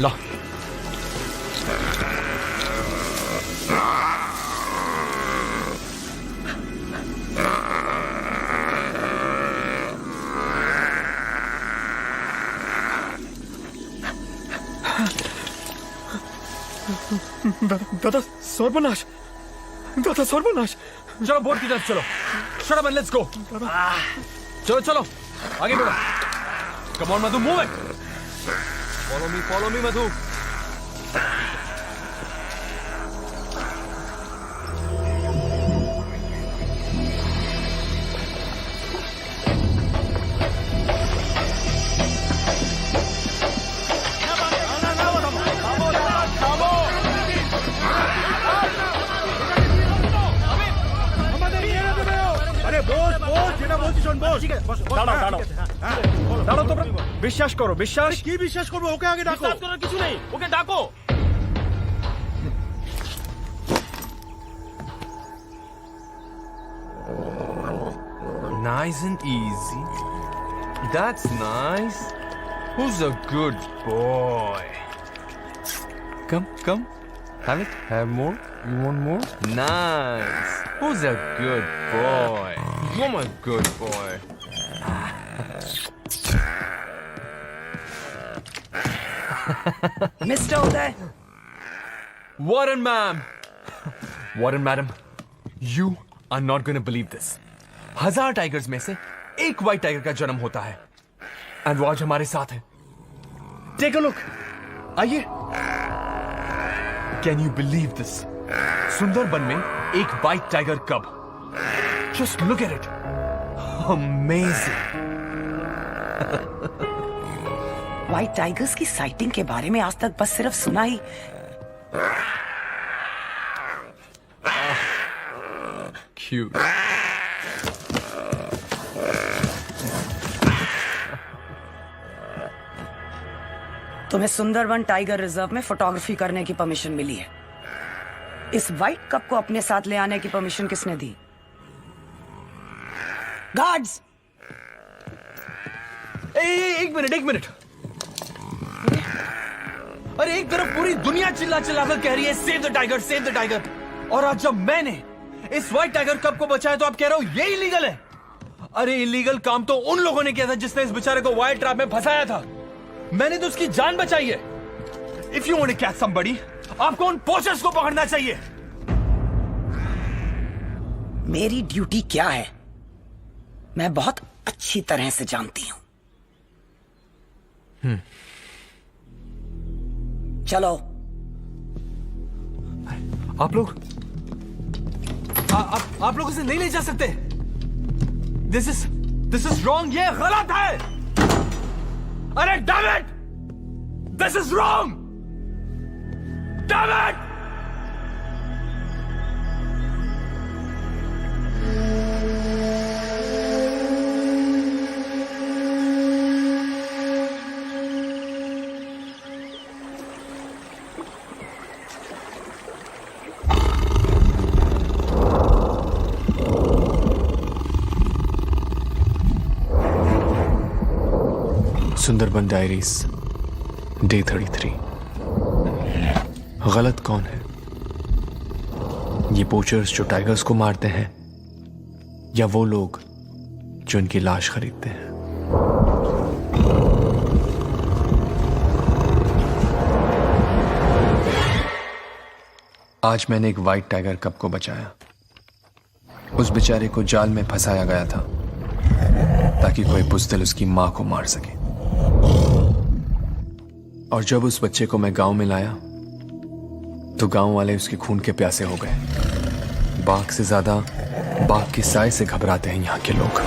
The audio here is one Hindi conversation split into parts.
ला। दादा सर्वनाश, दादा सर्वनाश। चलो बोट की तरफ चलो। Shut up and let's go. चलो चलो आगे बढ़ो। Come on Madhu, move it. Follow me Madhu. দাঁড়াও তোমরা, বিশ্বাস করো। বিশ্বাস কি বিশ্বাস করবো? ওকে আগে ডাকো। বিশ্বাস করার কিছু নেই, ওকে ডাকো। Nice and easy. That's nice. Who's a good boy? Come. Have it. Have more. You want more? Nice. Who's a good boy? You're my good boy. Mr. Uday. Warren, ma'am. Warren, madam. You are not going to believe this. 1000 tigers में से एक व्हाइट टाइगर का जन्म होता है। एंड वो आज हमारे साथ है। Take a look. आइए। Can you believe this? Sundarban में एक white tiger cub. Just look at it. Amazing. White tigers की साइटिंग के बारे में आज तक बस सिर्फ सुना ही। क्यूट। तुम्हें सुंदरबन टाइगर रिजर्व में फोटोग्राफी करने की परमिशन मिली है। इस व्हाइट कप को अपने साथ ले आने की परमिशन किसने दी? गार्ड्स! एक मिनट। अरे एक तरफ पूरी दुनिया चिल्ला कर कह रही है save the tiger, save the tiger, और आज जब मैंने इस व्हाइट टाइगर कप को बचाया तो आप कह रहे हो ये इलीगल है। अरे इलीगल काम तो उन लोगों ने किया था जिसने इस बेचारे को वायर ट्रैप में फंसाया था। मैंने तो उसकी जान बचाई है। If you want to catch somebody, आपको उन पोचर्स को पकड़ना चाहिए। मेरी ड्यूटी क्या है मैं बहुत अच्छी तरह से जानती हूं। चलो। आप लोग इसे नहीं ले जा सकते। This is wrong. ये गलत है। अरे damn it, this is wrong. Damn it. Sundarban diaries day 33। गलत कौन है? ये पोचर्स जो टाइगर्स को मारते हैं, या वो लोग जो इनकी लाश खरीदते हैं? आज मैंने एक व्हाइट टाइगर कब को बचाया। उस बेचारे को जाल में फंसाया गया था ताकि कोई बुज़दिल उसकी मां को मार सके। और जब उस बच्चे को मैं गांव में लाया तो गांव वाले उसके खून के प्यासे हो गए। बाघ से ज्यादा बाघ के साए से घबराते हैं यहां के लोग।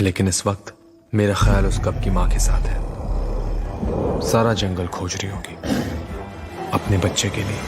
लेकिन इस वक्त मेरा ख्याल उस कप की मां के साथ है। सारा जंगल खोज रही होगी अपने बच्चे के लिए।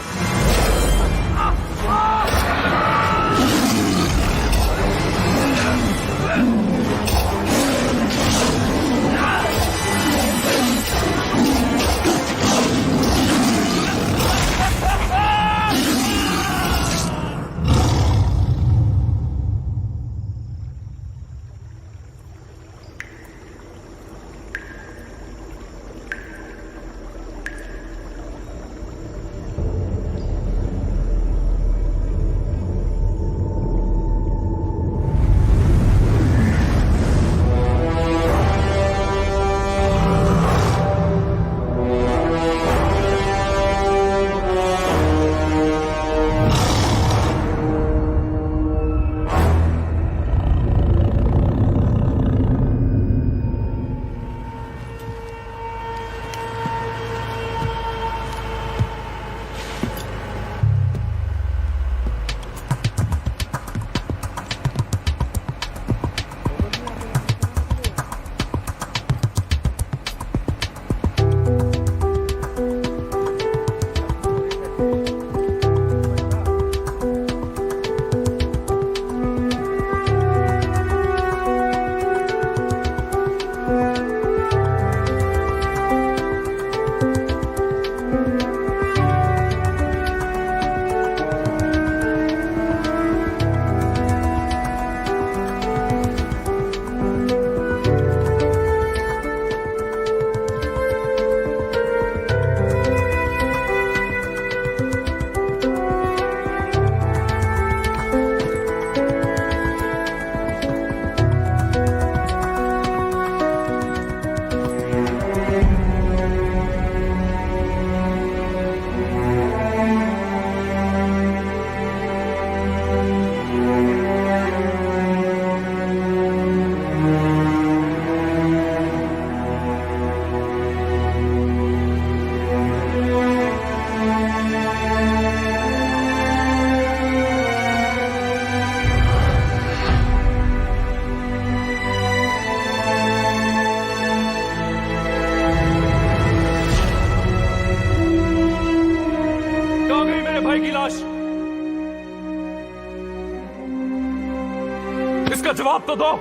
इसका जवाब तो दो।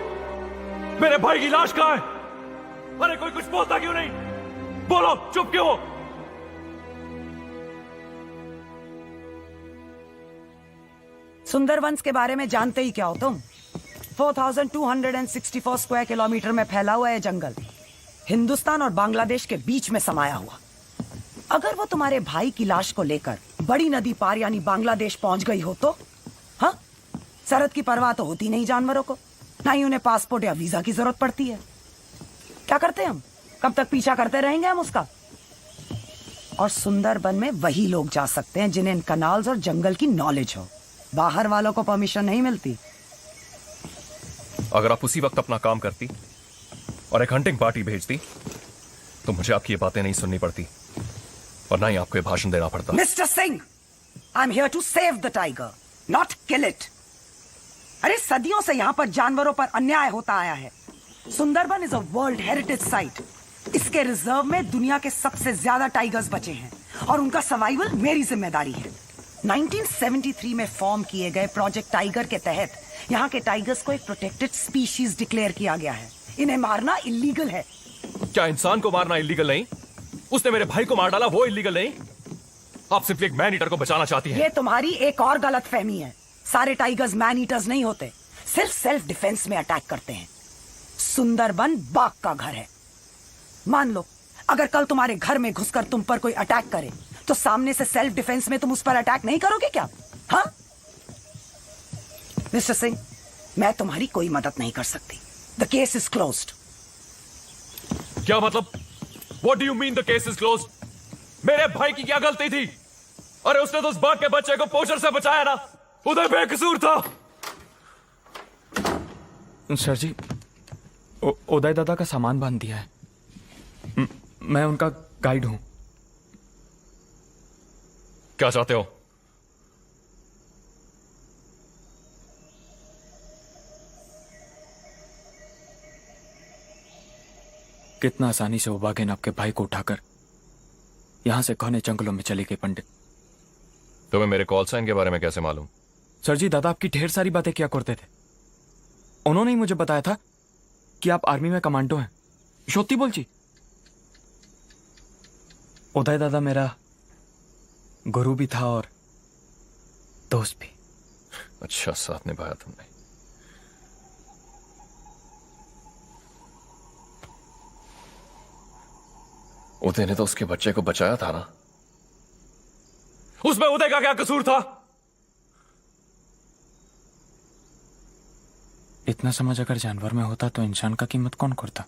मेरे भाई की लाश कहां है? अरे कोई कुछ बोलता क्यों नहीं? बोलो, चुप क्यों हो? सुंदरवंस के बारे में जानते ही क्या हो तुम? 4264 स्क्वायर किलोमीटर में फैला हुआ है जंगल, हिंदुस्तान और बांग्लादेश के बीच में समाया हुआ। अगर वो तुम्हारे भाई की लाश को लेकर बड़ी नदी पार यानी बांग्लादेश पहुंच गई हो तो? हाँ, सरहद की परवाह तो होती नहीं जानवरों को, ना ही उन्हें पासपोर्ट या वीजा की जरूरत पड़ती है। क्या करते हम? कब तक पीछा करते रहेंगे हम उसका? और सुंदरबन में वही लोग जा सकते हैं जिन्हें इन कनाल्स और जंगल की नॉलेज हो। बाहर वालों को परमिशन नहीं मिलती। अगर आप उसी वक्त अपना काम करती और एक हंटिंग पार्टी भेजती तो मुझे आपकी ये बातें नहीं सुननी पड़ती और ना ही आपको ये भाषण देना पड़ता। Mister Singh, I am here to save the tiger, not kill it. अरे सदियों से यहाँ पर जानवरों पर अन्याय होता आया है। Sundarban is a world heritage site. इसके रिजर्व में दुनिया के सबसे ज्यादा टाइगर्स बचे हैं और उनका सर्वाइवल मेरी जिम्मेदारी है। 1973 में फॉर्म किए गए प्रोजेक्ट टाइगर के तहत यहाँ के टाइगर्स को एक प्रोटेक्टेड स्पीशीज डिक्लेयर किया गया है। इन्हें मारना इलीगल है। क्या इंसान को मारना इलीगल नहीं? उसने मेरे भाई को मार डाला, वो इलीगल नहीं? आप सिर्फ एक मैन ईटर को बचाना चाहती हैं। ये तुम्हारी एक और गलत फहमी है। सारे टाइगर्स मैन ईटर्स नहीं होते, सिर्फ सेल्फ डिफेंस में अटैक करते हैं। सुंदरबन बाघ का घर है। मान लो अगर कल तुम्हारे घर में घुसकर तुम पर कोई अटैक करे तो सामने से सेल्फ डिफेंस में तुम उस पर अटैक नहीं करोगे क्या? हाँ मिस्टर सिंह, मैं तुम्हारी कोई मदद नहीं कर सकती। The case is closed. क्या मतलब? What do you mean the case is closed? मेरे भाई की क्या गलती थी? अरे उसने तो उस बाघ के बच्चे को पोचर से बचाया ना, उधर बेकसूर था। सर जी, उदय दादा का सामान बांध दिया है। मैं उनका गाइड हूं। क्या चाहते हो? कितना आसानी से वो बाघिन आपके भाई को उठाकर यहां से घने जंगलों में चली गई पंडित। तुम्हें मेरे कॉल साइन के बारे में कैसे मालूम? सर जी, दादा आपकी ढेर सारी बातें किया करते थे। उन्होंने ही मुझे बताया था कि आप आर्मी में कमांडो हैं। शोती बोल जी। उदय दादा मेरा गुरु भी था और दोस्त भी। अच्छा, साथ निभाया तुमने। उदय ने तो उसके बच्चे को बचाया था ना। उसमें उदय का क्या कसूर था? इतना समझ अगर जानवर में होता तो इंसान का कीमत कौन करता?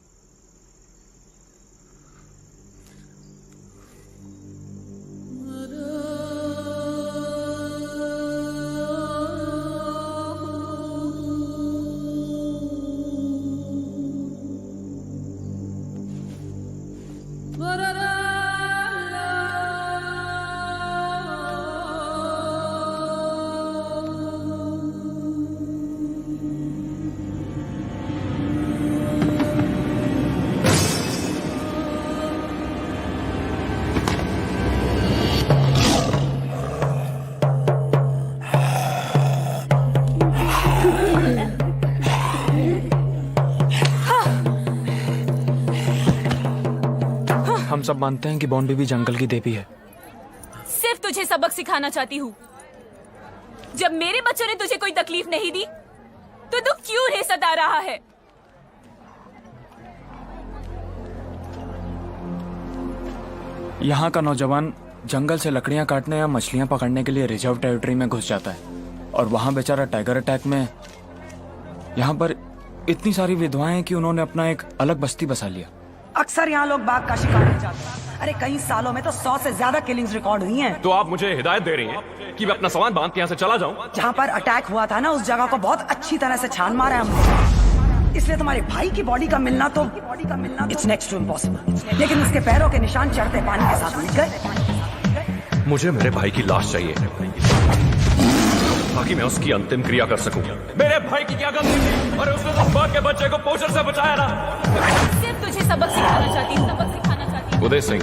हम सब मानते हैं कि बॉन्ड भी जंगल की देवी है। सिर्फ तुझे सबक सिखाना चाहती हूँ। जब मेरे बच्चों ने तुझे कोई तकलीफ नहीं दी तो तू क्यों रे सता रहा है? यहाँ का नौजवान जंगल से लकड़ियां काटने या मछलियां पकड़ने के लिए रिजर्व टेरिटरी में घुस जाता है और वहां बेचारा टाइगर अटैक में। यहाँ पर इतनी सारी विधवाएं हैं कि उन्होंने अपना एक अलग बस्ती बसा लिया। अक्सर यहाँ लोग बाघ का शिकार हो जाते हैं। अरे कई सालों में तो 100 से ज्यादा किलिंग्स रिकॉर्ड हुई हैं। तो आप मुझे हिदायत दे रही हैं कि मैं अपना सामान बांध के यहाँ से चला जाऊं? जहाँ पर अटैक हुआ था ना, उस जगह को बहुत अच्छी तरह से छान मारा है हमने। इसलिए तुम्हारे भाई की बॉडी का मिलना तो इट्स नेक्स्ट टू इम्पॉसिबल। लेकिन उसके पैरों के निशान चढ़ते पानी के साथ मिल गए। मुझे मेरे भाई की लाश चाहिए ताकि मैं उसकी अंतिम क्रिया कर सकूं। मेरे भाई की क्या गलती थी? और उसने तो उस बाघ के बच्चे को पोचर से बचाया ना। सिर्फ तुझे सबक सिखाना चाहती हूँ, सबक सिखाना चाहती हूँ। Uday Singh,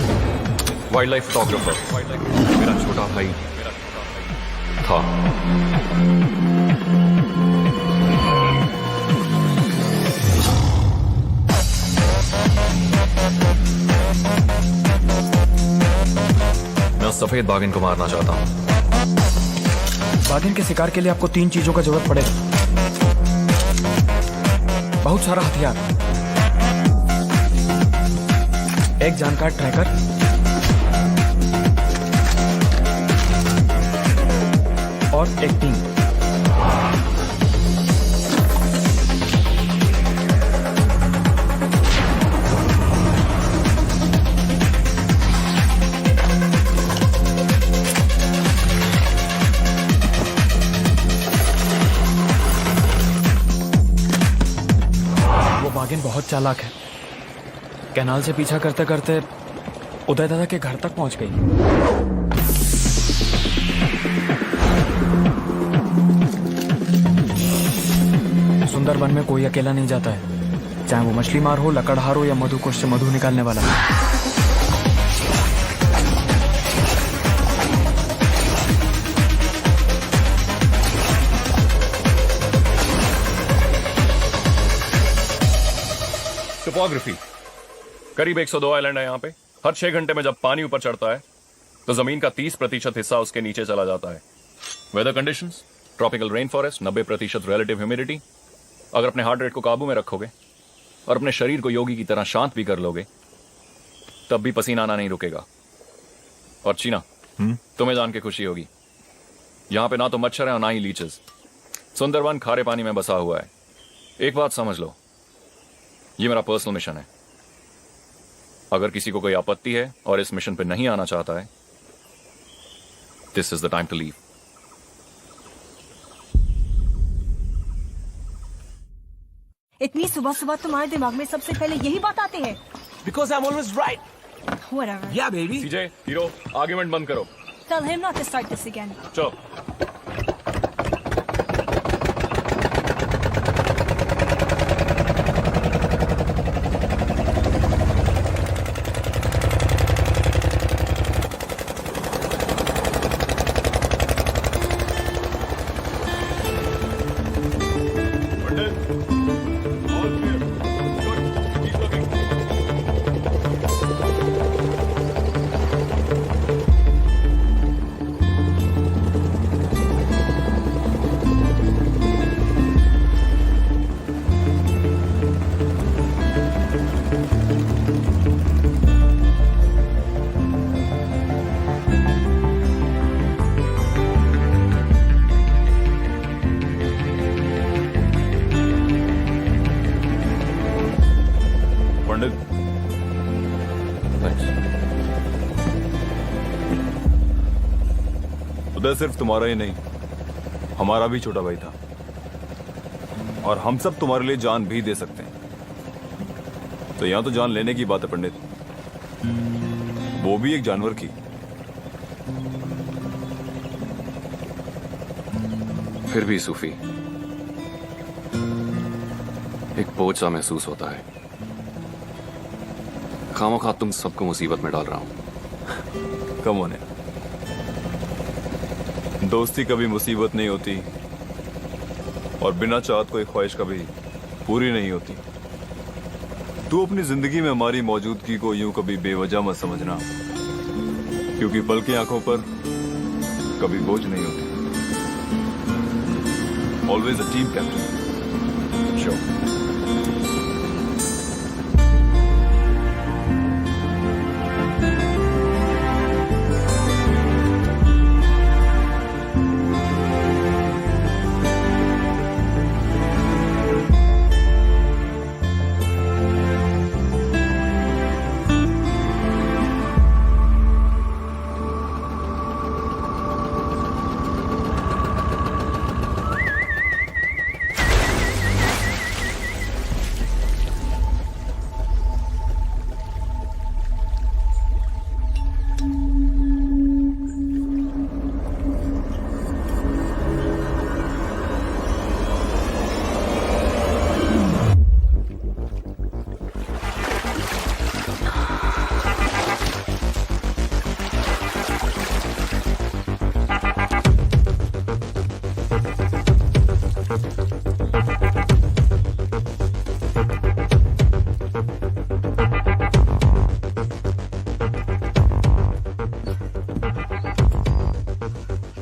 wild life photographer, मेरा छोटा भाई था। मैं उस सफेद बाघिन को मारना चाहता हूँ। बाघिन के शिकार के लिए आपको 3 चीजों का जरूरत पड़ेगा। बहुत सारा हथियार, एक जानकार ट्रैकर, और एक टीम। बाघिन बहुत चालाक है। कैनाल से पीछा करते करते उदय दादा के घर तक पहुंच गई। सुंदरबन में कोई अकेला नहीं जाता है, चाहे वो मछली मार हो, लकड़हार हो या मधुकोश से मधु निकालने वाला। टोपोग्राफी, करीब 102 आइलैंड है यहाँ पे। हर 6 घंटे में जब पानी ऊपर चढ़ता है तो जमीन का 30% हिस्सा उसके नीचे चला जाता है। Weather conditions, tropical rain forest, 90% relative humidity. अगर अपने हार्ट रेट को काबू में रखोगे और अपने शरीर को योगी की तरह शांत भी कर लोगे तब भी पसीना आना नहीं रुकेगा। और चीना, तुम्हें जान के खुशी होगी, यहाँ पे ना तो मच्छर है और ना ही लीचेस। सुंदरवन खारे पानी में बसा हुआ है। एक बात समझ लो, ये मेरा पर्सनल मिशन है। अगर किसी को कोई आपत्ति है और इस मिशन पे नहीं आना चाहता है, this is the time to leave. इतनी सुबह सुबह तुम्हारे दिमाग में सबसे पहले यही बात आती है? Because I'm always right. Whatever. Yeah, baby. CJ, hero, argument बंद करो। Tell him not to start this again. चलो। उदय सिर्फ तुम्हारा ही नहीं, हमारा भी छोटा भाई था, और हम सब तुम्हारे लिए जान भी दे सकते हैं। तो यहां तो जान लेने की बात है पंडित, वो भी एक जानवर की। फिर भी सूफी, एक बोझ सा महसूस होता है। खामोखा तुम सबको मुसीबत में डाल रहा हूं। कम होने, दोस्ती कभी मुसीबत नहीं होती, और बिना चाहत कोई ख्वाहिश कभी पूरी नहीं होती। तू अपनी जिंदगी में हमारी मौजूदगी को यूं कभी बेवजह मत समझना, क्योंकि पल की आंखों पर कभी बोझ नहीं होती। Always a team captain. Sure.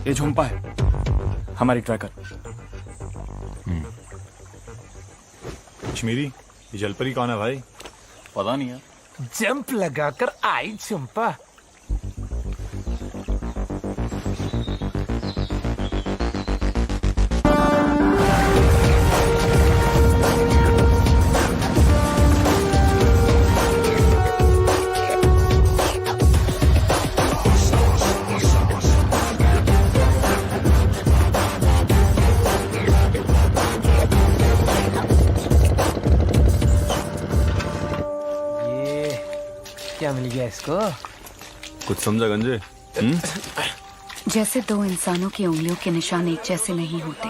ये झुम्पा है, हमारी ट्रैकर। कश्मीरी, ये जलपरी कौन है भाई? पता नहीं है। जंप लगाकर आई झुम्पा। क्या मिल गया इसको? कुछ समझा गंजे? जैसे दो इंसानों की उंगलियों के निशान एक जैसे नहीं होते,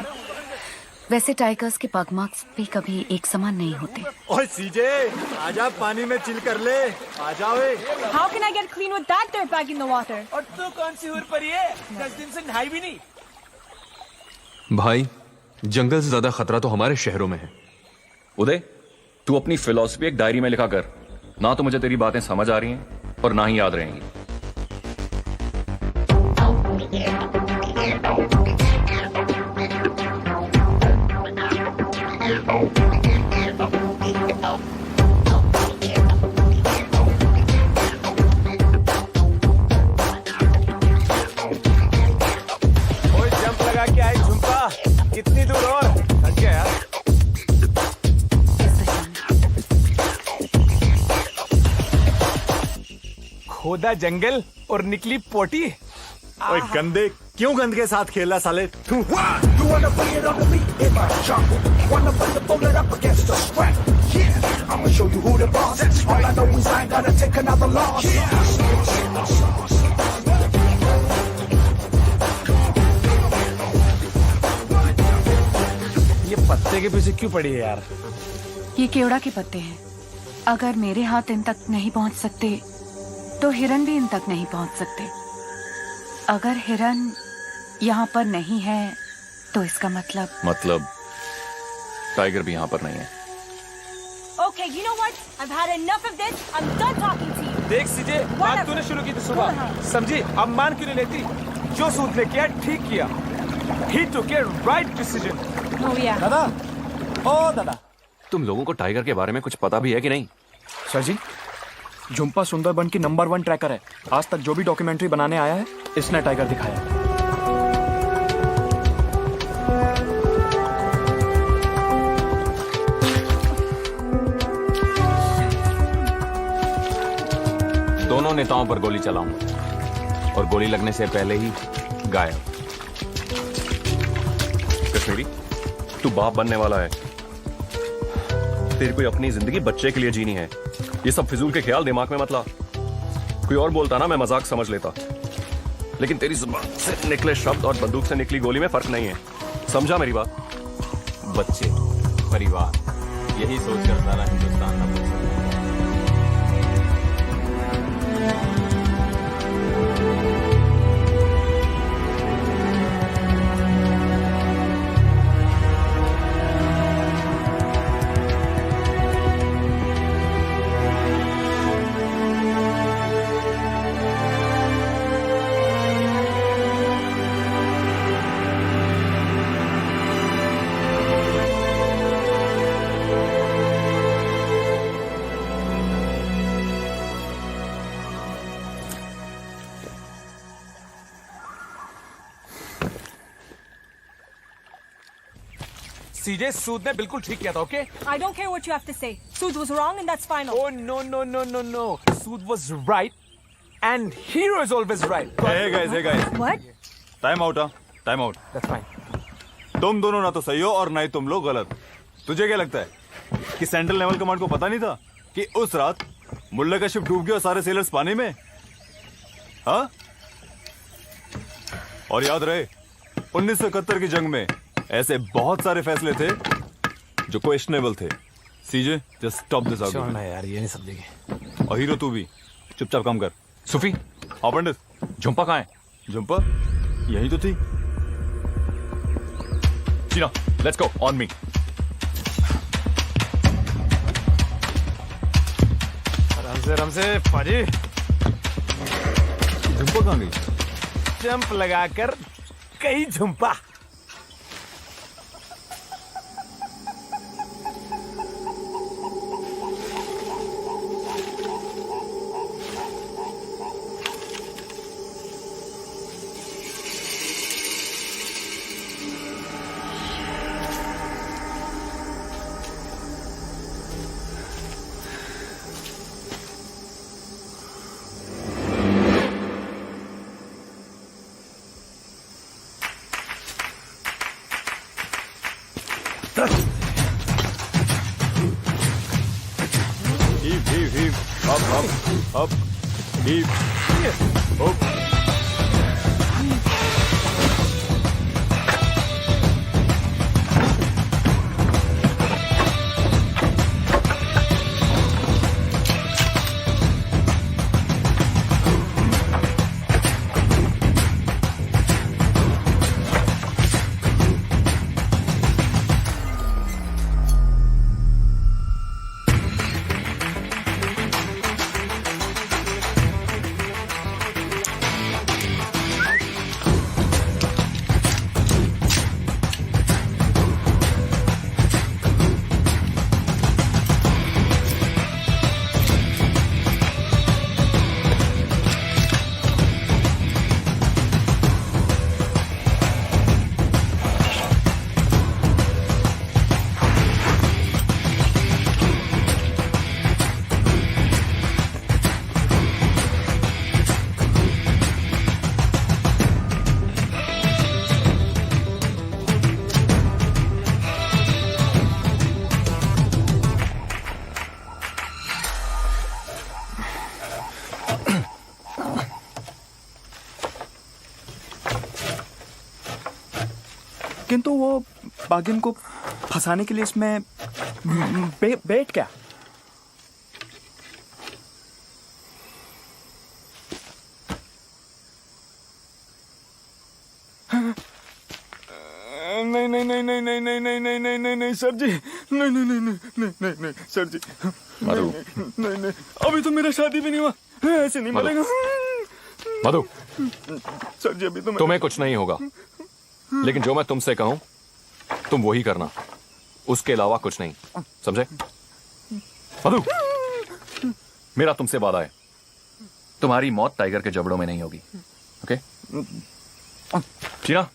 वैसे टाइगर्स के पग मार्क्स भी कभी एक समान नहीं होते। ओए सीजे, आजा पानी में चिल कर ले, आजा वे। How can I get clean with that dirt bag in the water? और तू कौन सी हुर परी है? 10 दिन से नहाई भी नहीं। भाई, जंगल से ज्यादा खतरा तो हमारे शहरों में है। उदय, तू अपनी फिलॉसफी एक डायरी में लिखा कर। ना तो मुझे तेरी बातें समझ आ रही हैं और ना ही याद रहेंगी। ओए जंप लगा के आई झुम्पा, कितनी दूर और? थक गया यार। खोदा जंगल और निकली पोटी। ओए गंदे, क्यों गंद के साथ खेला साले? तू ये पत्ते के पीछे क्यों पड़ी है यार? ये केवड़ा के पत्ते हैं। अगर मेरे हाथ इन तक नहीं पहुंच सकते तो हिरन भी इन तक नहीं पहुंच सकते। अगर हिरन यहाँ पर नहीं है तो इसका मतलब टाइगर भी यहाँ पर नहीं है। Okay, you know what? I've had enough of this. I'm done talking to you. देख सीजे, बात तूने शुरू की थी सुबह, समझी? अब मान क्यों नहीं लेती? जो सूद ने किया ठीक किया। He took a right decision. Oh yeah. दादा, ओ दादा, तुम लोगों को टाइगर के बारे में कुछ पता भी है कि नहीं? सर जी, झुम्पा सुंदरबन की नंबर 1 ट्रैकर है। आज तक जो भी डॉक्यूमेंट्री बनाने आया है, इसने टाइगर दिखाया है। दोनों नेताओं पर गोली चलाऊंगा और गोली लगने से पहले ही गायब। कश्मीरी, तू बाप बनने वाला है। तेरी कोई अपनी जिंदगी बच्चे के लिए जीनी है। ये सब फिजूल के ख्याल दिमाग में मत ला। कोई और बोलता ना मैं मजाक समझ लेता, लेकिन तेरी जुबान से निकले शब्द और बंदूक से निकली गोली में फर्क नहीं है। समझा मेरी बात? बच्चे, परिवार, यही सोचकर सारा हिंदुस्तान न बच सकता। सीजे, सूद ने बिल्कुल ठीक किया था, okay? I don't care what you have to say. Sood was wrong and that's final. Oh no. Sood was right and hero is always right. Hey guys. What? Time out, time out. That's fine. तुम दोनों ना तो सही हो और ना ही तुम लोग गलत। तुझे क्या लगता है कि सेंट्रल नेवल कमांड को पता नहीं था कि उस रात मुल्ला का शिप डूब गया और सारे सेलर्स पानी में? हाँ? और याद रहे 1971 की जंग में ऐसे बहुत सारे फैसले थे जो क्वेश्चनेबल थे। सीजे, जस्ट स्टॉप दिस आर्गुमेंट। छोड़ना यार, ये नहीं समझेंगे। और हीरो तू भी चुपचाप काम कर। सुफी, हाँ पंडित। झुम्पा कहाँ है? झुम्पा यही तो थी। चीना, लेट्स गो, ऑन मी। आराम से पाजी। झुम्पा कहाँ गई? जंप लगाकर कहीं Jhumpa. Heave. Up. Heave. Up. किंतु वो बागिन को फंसाने के लिए इसमें बेट क्या? नहीं सर जी, नहीं सर जी, मधु, नहीं अभी तो मेरा शादी भी नहीं हुआ, ऐसे नहीं मरेगा। मधु, सर जी अभी तो तुम्हें कुछ नहीं होगा, लेकिन जो मैं तुमसे कहूं तुम वही करना, उसके अलावा कुछ नहीं, समझे? मधु, मेरा तुमसे वादा है, तुम्हारी मौत टाइगर के जबड़ों में नहीं होगी, ओके? चीना,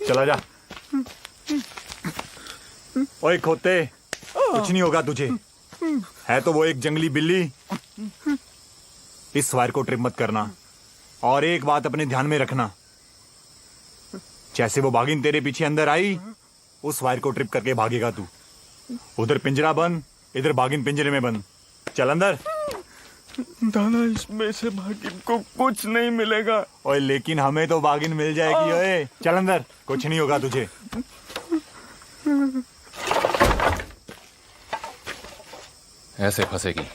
चला जा। ओए खोते, कुछ नहीं होगा तुझे, है तो वो एक जंगली बिल्ली। इस वायर को ट्रिप मत करना, और एक बात अपने ध्यान में रखना, जैसे वो बागिन तेरे पीछे अंदर आई, उस वायर को ट्रिप करके भागेगा तू। उधर पिंजरा बंद, इधर बागिन पिंजरे में बंद। चल अंदर। दादा इसमें से बागिन को कुछ नहीं मिलेगा। ओए लेकिन हमें तो बागिन मिल जाएगी। ओए चल अंदर, कुछ नहीं होगा तुझे। ऐसे फंसेगी।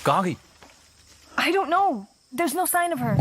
कहाँ गई? I don't know. There's no sign of her.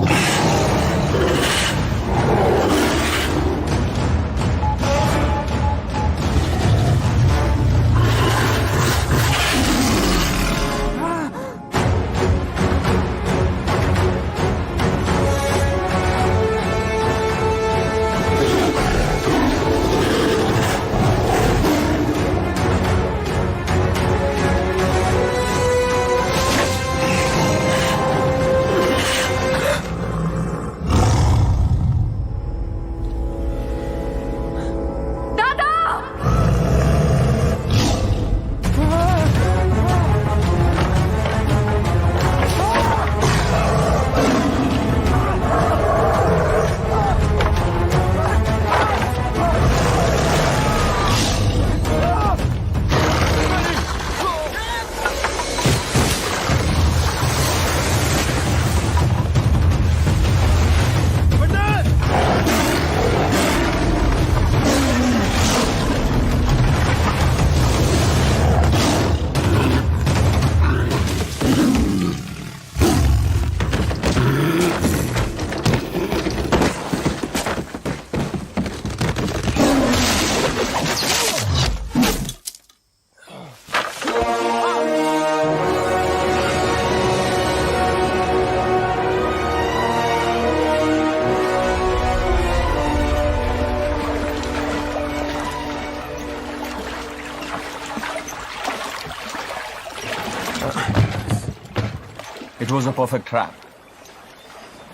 It was a perfect trap.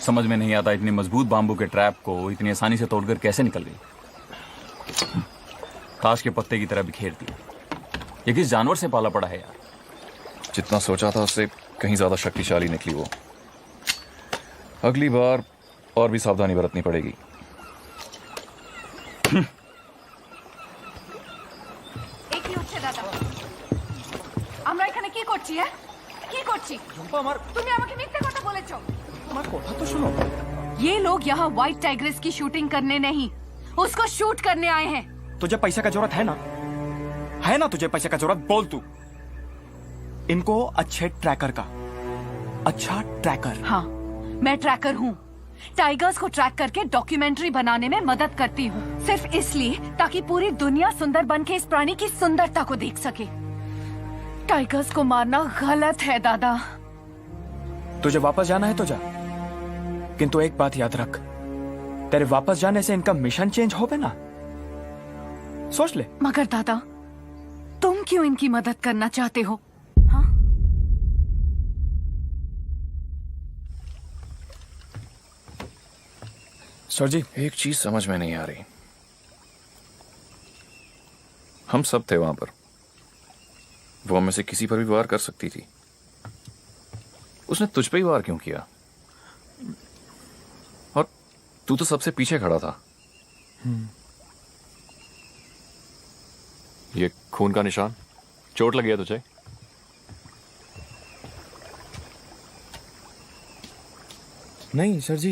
समझ में नहीं आता इतनी मजबूत बांबू के ट्रैप को इतनी आसानी से तोड़कर कैसे निकल गई। ताश के पत्ते की तरह बिखेर दी। ये किस जानवर से पाला पड़ा है यार। जितना सोचा था उससे कहीं ज्यादा शक्तिशाली निकली वो। अगली बार और भी सावधानी बरतनी पड़ेगी। আমরা এখানে কি করছি? কি করছি? তুমি আমাকে মিথ্যে কথা বলেছো। আমার কথা তো শোনো। ये लोग यहाँ व्हाइट टाइग्रेस की शूटिंग करने नहीं, उसको शूट करने आए हैं। तुझे पैसे का जरूरत है ना? है ना तुझे पैसे का जरूरत? बोल तू। इनको अच्छे ट्रैकर का, अच्छा ट्रैकर। हाँ, मैं ट्रैकर हूँ। टाइगर्स को ट्रैक करके डॉक्यूमेंट्री बनाने में मदद करती हूँ, सिर्फ इसलिए ताकि पूरी दुनिया सुंदर बन के इस प्राणी की सुंदरता को देख सके। टाइगर्स को मारना गलत है दादा। तुझे वापस जाना है तो जा, किंतु एक बात याद रख, तेरे वापस जाने से इनका मिशन चेंज हो पे ना, सोच ले। मगर दादा, तुम क्यों इनकी मदद करना चाहते हो? सर जी, एक चीज समझ में नहीं आ रही। हम सब थे वहां पर, वो हमें से किसी पर भी वार कर सकती थी। उसने तुझ पे ही वार क्यों किया? और तू तो सबसे पीछे खड़ा था। ये खून का निशान, चोट लगी है तुझे? नहीं सर जी,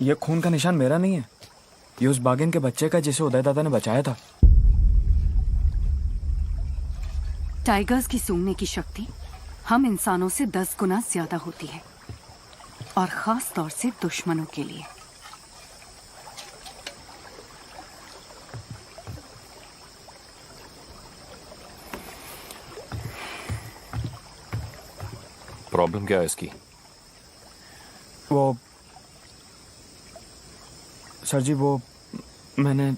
ये खून का निशान मेरा नहीं है। ये उस बागिन के बच्चे का जिसे उदय दादा ने बचाया था। टाइगर्स की सूंघने की शक्ति हम इंसानों से 10 गुना ज्यादा होती है, और खास तौर से दुश्मनों के लिए। प्रॉब्लम क्या है इसकी? वो सर जी, वो मैंने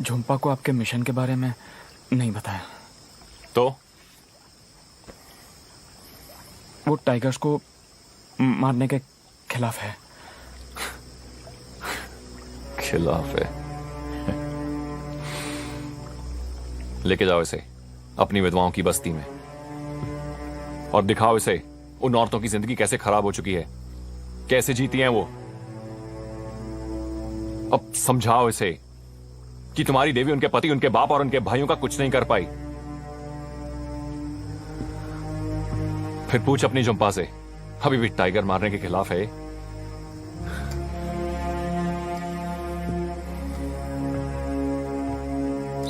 झुम्पा को आपके मिशन के बारे में नहीं बताया। तो वो टाइगर्स को मारने के खिलाफ है। खिलाफ है? लेके जाओ इसे अपनी विधवाओं की बस्ती में और दिखाओ इसे उन औरतों की जिंदगी कैसे खराब हो चुकी है, कैसे जीती हैं वो। अब समझाओ इसे कि तुम्हारी देवी उनके पति, उनके बाप और उनके भाइयों का कुछ नहीं कर पाई। फिर पूछ अपनी झुम्पा से, अभी भी टाइगर मारने के खिलाफ है?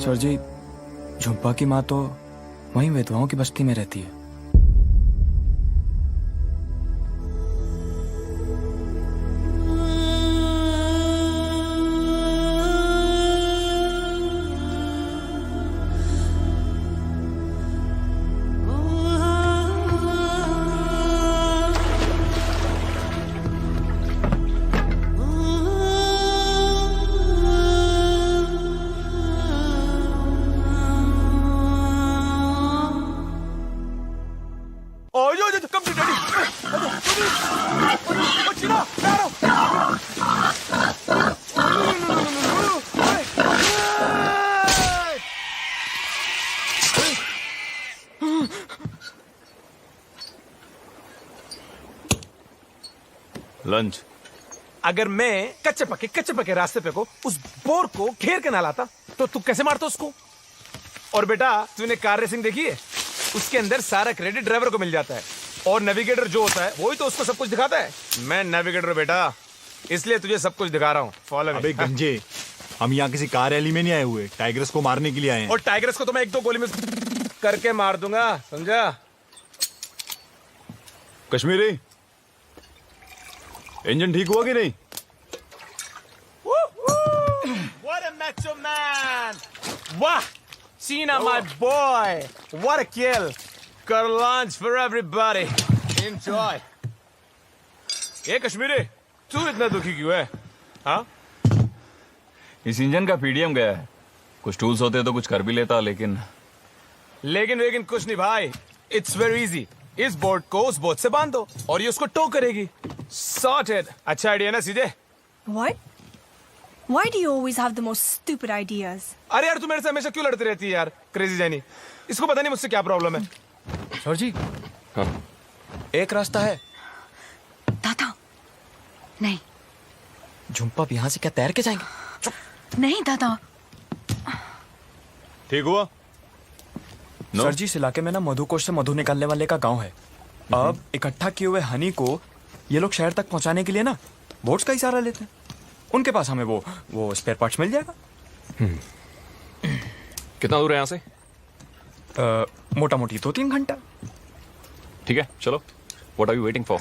सर जी, झुम्पा की माँ तो वहीं विधवाओं की बस्ती में रहती है। लंच। अगर मैं कच्चे पक्के रास्ते पे को उस बोर को घेर के ना लाता तो तू कैसे मारता उसको? और बेटा, तूने कार रेसिंग देखी है? उसके अंदर सारा क्रेडिट ड्राइवर को मिल जाता है, और नेविगेटर जो होता है वही तो उसको सब कुछ दिखाता है। मैं नेविगेटर बेटा, इसलिए तुझे सब कुछ दिखा रहा हूँ। Follow me. अबे गंजे, हम यहाँ किसी कार रैली में नहीं आए हुए, टाइगर्स को मारने के लिए आए हैं। और टाइगर्स को तो मैं 1-2 गोली में करके मार दूंगा, समझा? कश्मीरी, इंजन ठीक हुआ कि नहीं? What a macho man! वाह, Cena my boy! What a kill! Got lunch for everybody. Enjoy. ये कश्मीरी, तू इतना दुखी क्यों है? हाँ? इस इंजन का पीडीएम गया है। कुछ टूल्स होते तो कुछ कर भी लेता, लेकिन कुछ नहीं भाई। It's very easy. इस बोट को उस बोट से बांध दो और ये उसको टो करेगी। Sorted. अच्छा आइडिया ना सीधे? What? Why do you always have the most stupid ideas? अरे यार, तू मेरे से हमेशा क्यों लड़ती रहती है यार, क्रेजी जानी? इसको पता नहीं मुझसे क्या प्रॉब्लम है। सर जी, एक रास्ता है। दादा, नहीं। झुम्पा अब यहाँ से क्या तैर के जाएंगे? नहीं दादा। ठीक हुआ? सर जी, इस इलाके में ना मधुकोश से मधु निकालने वाले का गांव है। अब इकट्ठा किए हुए हनी को ये लोग शहर तक पहुंचाने के लिए ना बोट्स का ही सहारा लेते हैं। उनके पास हमें वो स्पेयर पार्ट्स मिल जाएगा। कितना दूर है यहाँ से? मोटा मोटी 2-3 घंटा। ठीक है, चलो। What are you waiting for?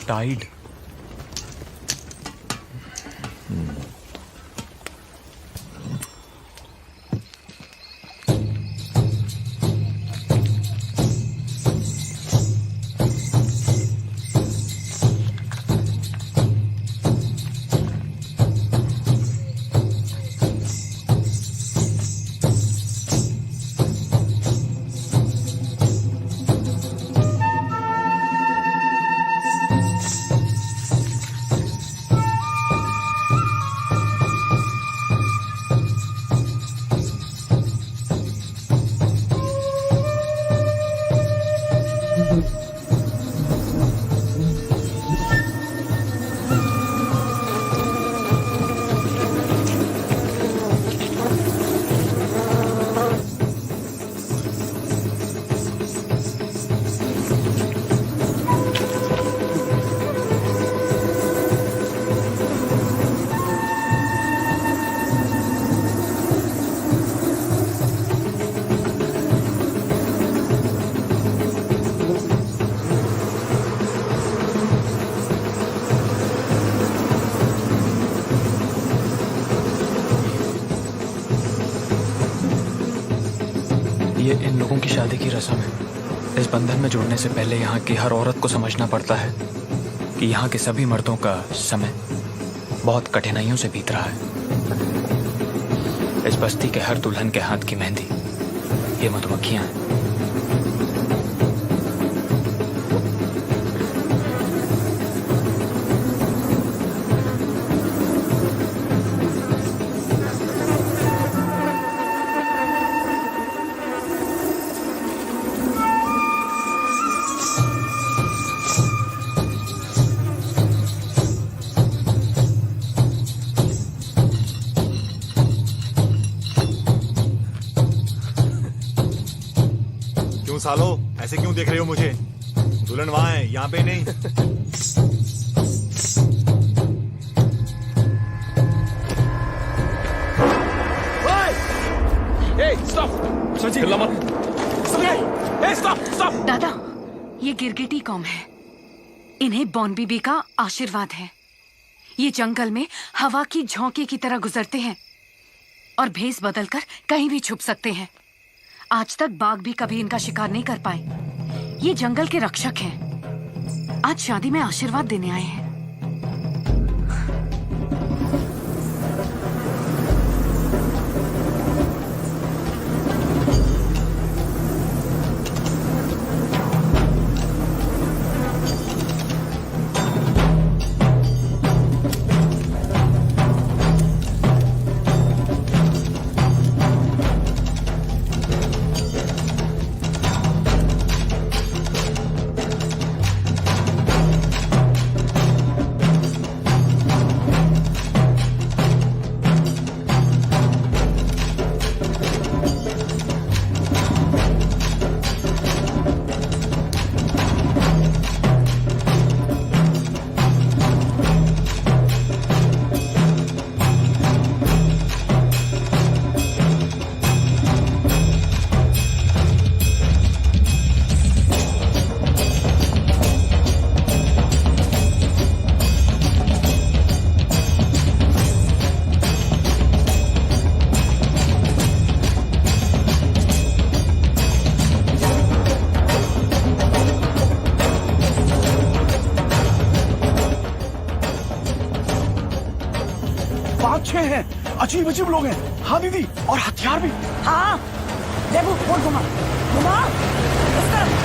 Tide. ये इन लोगों की शादी की रस्म है। इस बंधन में जुड़ने से पहले यहाँ की हर औरत को समझना पड़ता है कि यहाँ के सभी मर्दों का समय बहुत कठिनाइयों से बीत रहा है। इस बस्ती के हर दुल्हन के हाथ की मेहंदी ये मधुमक्खियां हैं। क्यों सालो, ऐसे क्यों देख रहे हो मुझे? दुल्हन वहां है, यहाँ पे नहीं। दादा, ये गिरगिटी कौम है। इन्हें बॉन बीबी का आशीर्वाद है। ये जंगल में हवा की झोंके की तरह गुजरते हैं और भेस बदलकर कहीं भी छुप सकते हैं। आज तक बाघ भी कभी इनका शिकार नहीं कर पाए। ये जंगल के रक्षक हैं। आज शादी में आशीर्वाद देने आए हैं। अजीब अजीब लोग हैं। हाँ दीदी, और हथियार भी। हाँ देबू, और घुमा घुमा इस तरफ।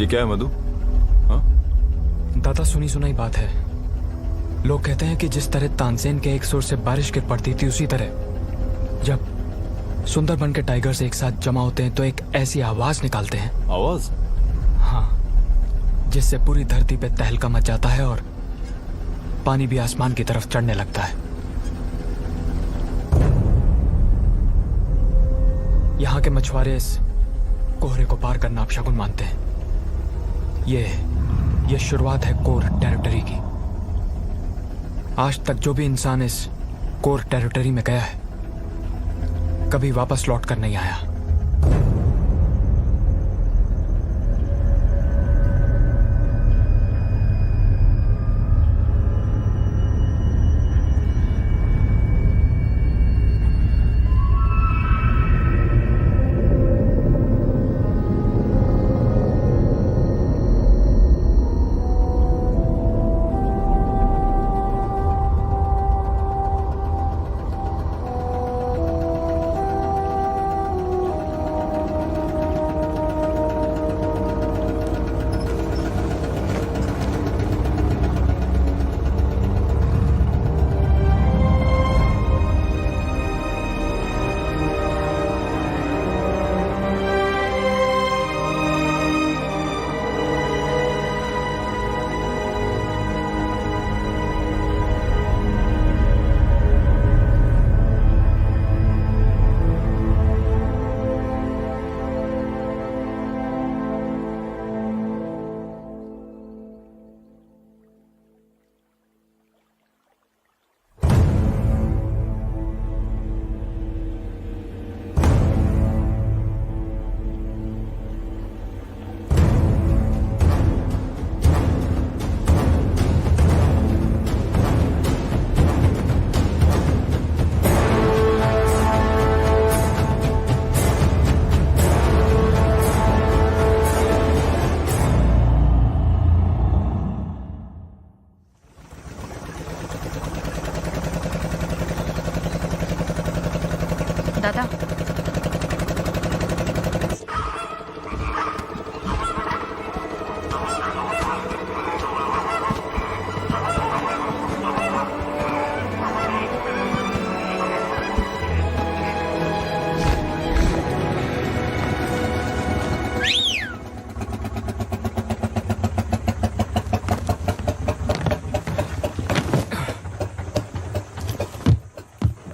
ये क्या है मधु? हाँ? दादा, सुनी सुनाई बात है। लोग कहते हैं कि जिस तरह तानसेन के एक सुर से बारिश गिर पड़ती थी, उसी तरह जब सुंदरबन के टाइगर्स एक साथ जमा होते हैं तो एक ऐसी आवाज निकालते हैं। आवाज? हाँ, जिससे पूरी धरती पे तहलका मच जाता है और पानी भी आसमान की तरफ चढ़ने लगता है। यहाँ के मछुआरे इस कोहरे को पार करना अपशगुन मानते हैं। ये शुरुआत है कोर टेरिटरी की। आज तक जो भी इंसान इस कोर टेरिटरी में गया है कभी वापस लौट कर नहीं आया।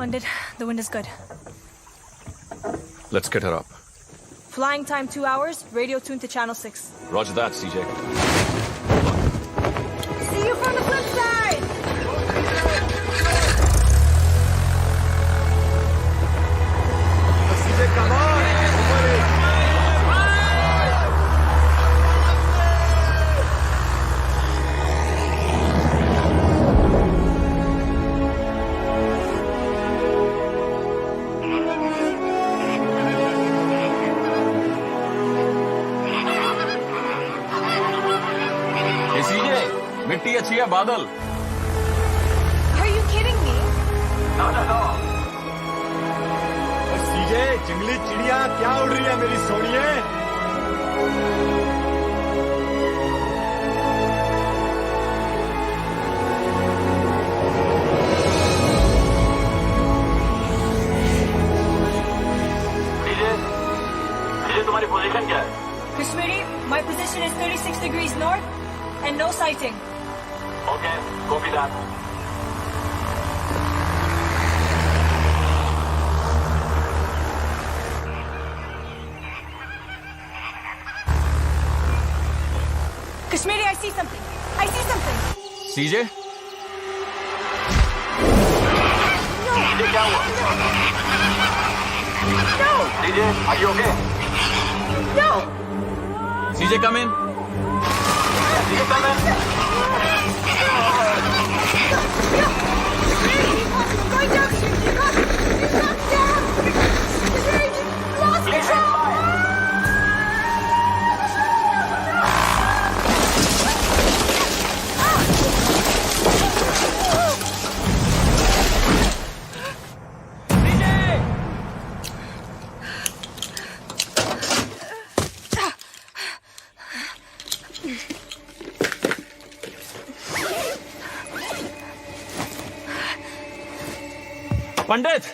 Pandit. The wind is good. Let's get her up. Flying time 2 hours. Radio tuned to channel 6. Roger that, CJ. See you from the flip side! सीजे मिट्टी अच्छी है बादल Are you kidding me? सीजे जंगली चिड़िया क्या उड़ रही है मेरी सोनिए? तुम्हारी पोजीशन क्या है? Kashmiri, my position is 36 degrees north and no sighting. Okay, copy that. Kashmiri, I see something. I see something. CJ CJ क्या हुआ? No! CJ, are you okay? No! CJ come in CJ come in. Going down! You're knocked down! Kashmiri, you lost control! पंडित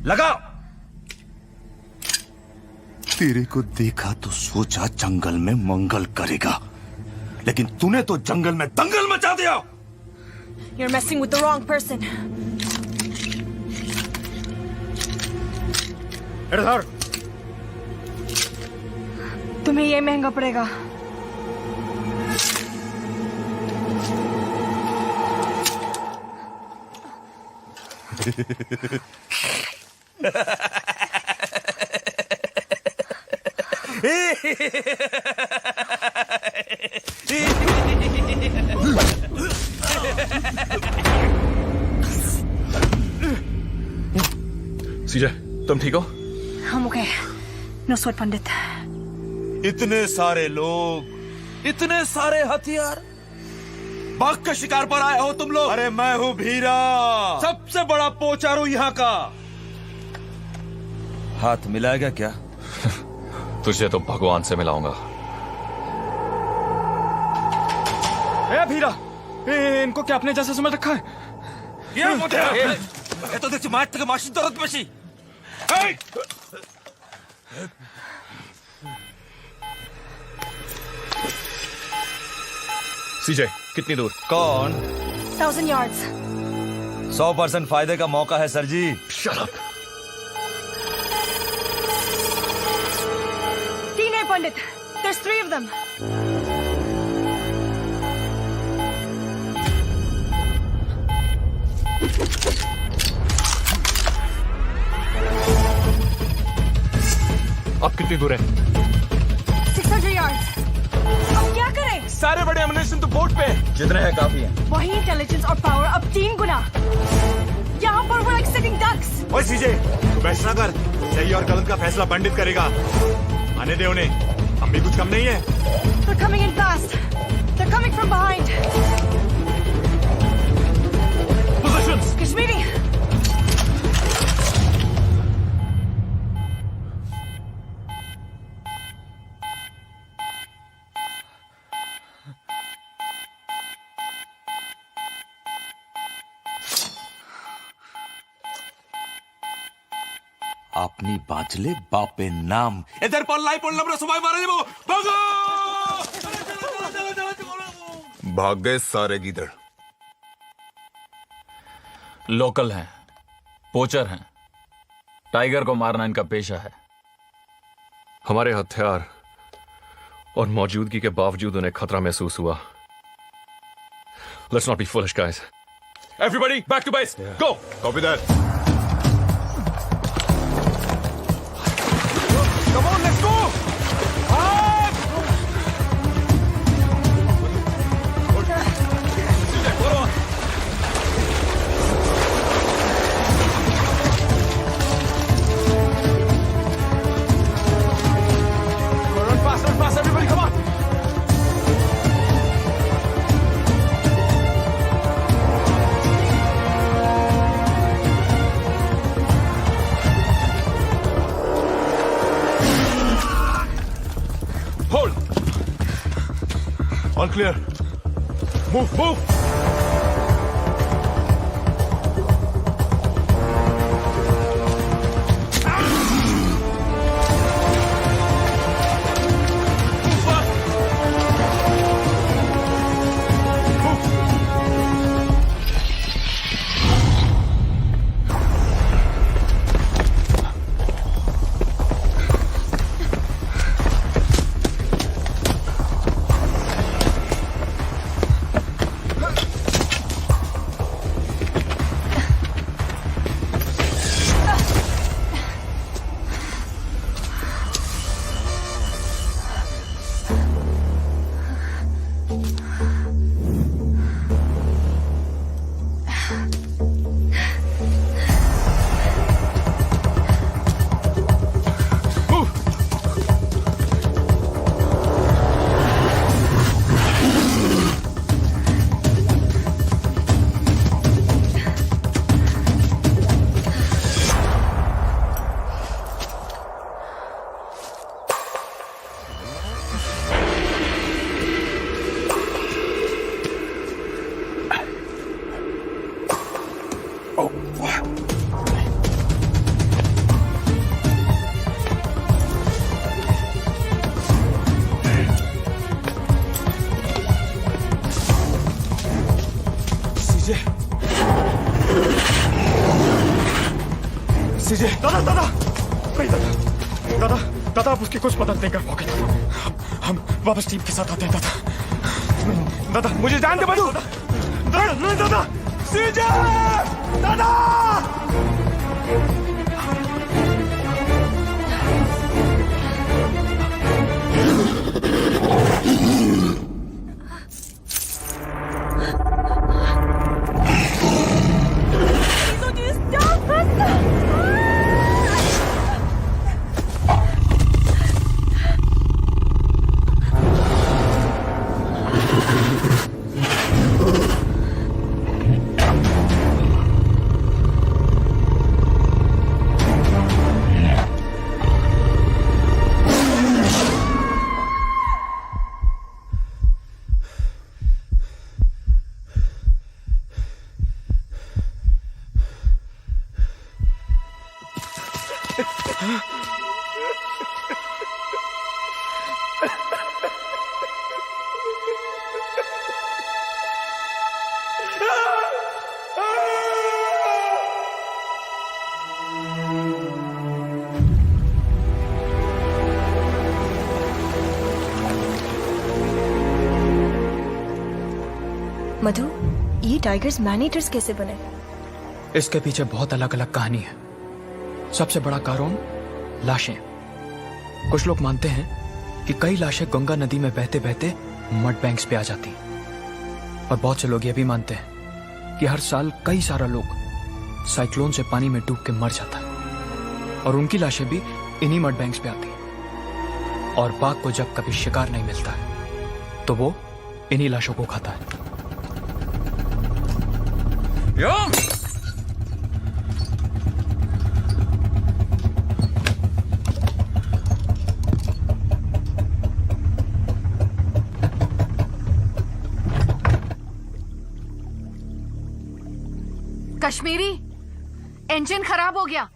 लगा। तेरे को देखा तो सोचा जंगल में मंगल करेगा, लेकिन तूने तो जंगल में दंगल मचा दिया। You're messing with the wrong person. इधर तुम्हें ये महंगा पड़ेगा। सीजे, तुम ठीक हो? हम ओके। नो स्वेट पंडित। इतने सारे लोग, इतने सारे हथियार, बाघ के शिकार पर आए हो तुम लोग? अरे मैं हूँ भीरा, सबसे बड़ा पोचारू यहाँ का। हाथ मिलाएगा क्या? तुझे तो भगवान से मिलाऊंगा। ए भीरा, इनको क्या अपने जैसा समझ रखा है? ये तो देखो मार तक माशी दर्द बशी। सीजे, कितनी दूर? कौन? 1000 yards। 100% फायदे का मौका है सर जी। Shut up. 3 है पंडित। There's 3 of them। अब कितनी दूर है? 600 yards। अब क्या करें? सारे बड़े एमिनेशन तो बोट पे। जितने हैं काफी हैं। वही इंटेलिजेंस और पावर अब 3 गुना। यहाँ पर we're like sitting ducks। ओए सीजे, तू बहस ना कर। सही और गलत का फैसला पंडित करेगा। आने दे उन्हें, हम भी कुछ कम नहीं है। They're coming in fast। They're coming from behind। Positions। Kashmiri. अपनी बाचले बापे नाम इधर पर लाई पड़ना अपना सुबह मारे वो भागो। भाग गए सारे गीदड़। लोकल हैं, पोचर हैं। टाइगर को मारना इनका पेशा है। हमारे हथियार और मौजूदगी के बावजूद उन्हें खतरा महसूस हुआ। Let's not be foolish, guys. Everybody, back to base. Go. Copy that. Come on, let's go. Run fast, everybody, come on. Hold. All clear. Move, move. सीजे, दादा दादा नहीं दादा दादा आप उसकी कुछ मदद नहीं कर पाओगे। हम वापस टीम के साथ आते हैं दादा। दादा मुझे जान दे बंधु। दादा नहीं दादा। सीजे दादा। मधु, ये टाइगर्स मैन ईटर्स कैसे बने? इसके पीछे बहुत अलग अलग कहानी है। सबसे बड़ा कारण लाशें। कुछ लोग मानते हैं कि कई लाशें गंगा नदी में बहते बहते मड बैंक्स पे आ जाती हैं। और बहुत से लोग ये भी मानते हैं कि हर साल कई सारा लोग साइक्लोन से पानी में डूब के मर जाता है और उनकी लाशें भी इन्हीं मड बैंक्स पे आती हैं। और बाघ को जब कभी शिकार नहीं मिलता है तो वो इन्हीं लाशों को खाता है। कश्मीरी, इंजन खराब हो गया।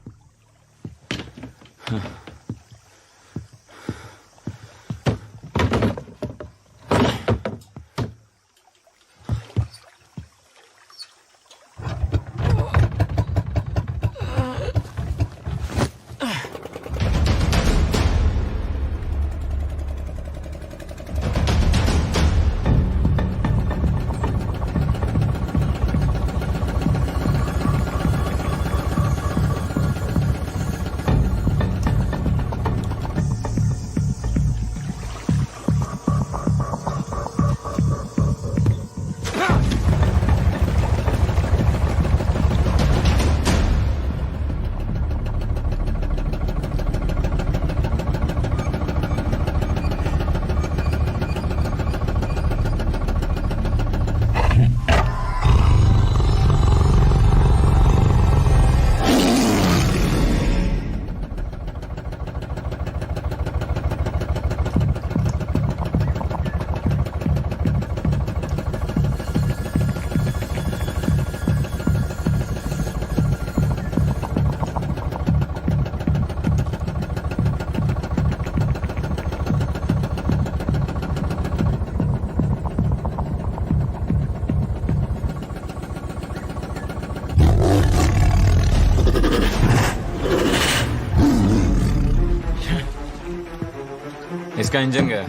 इसका इंजन गया।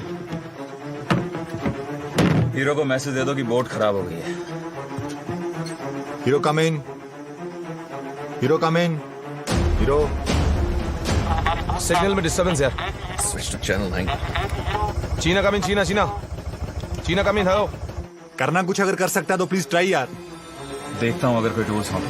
हीरो को मैसेज दे दो कि बोट खराब हो गई है। Hero come in. Hero come in. Hero signal में डिस्टर्बेंस यार। Switch to channel 9। चीना कम इन। चीना चीना चीना कम इन। हेलो। करना कुछ अगर कर सकता है तो प्लीज ट्राई यार। देखता हूं अगर कोई टूल्स हो।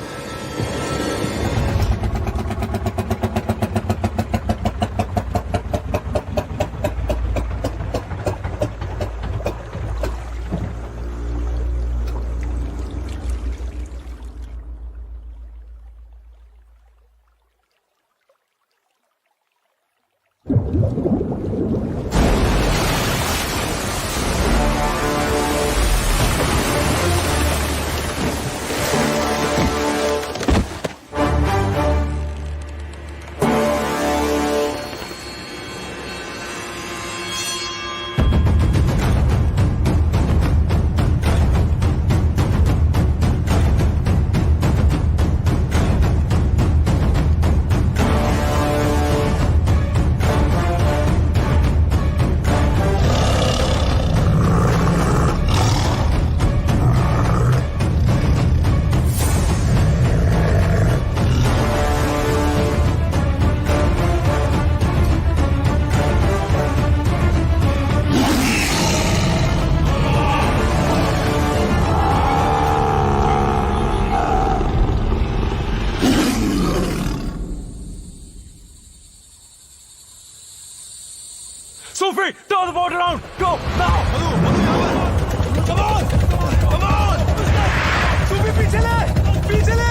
Sophie, turn the boat around. Go now. Come on, come on. Sophie, पीछे ले, पीछे ले.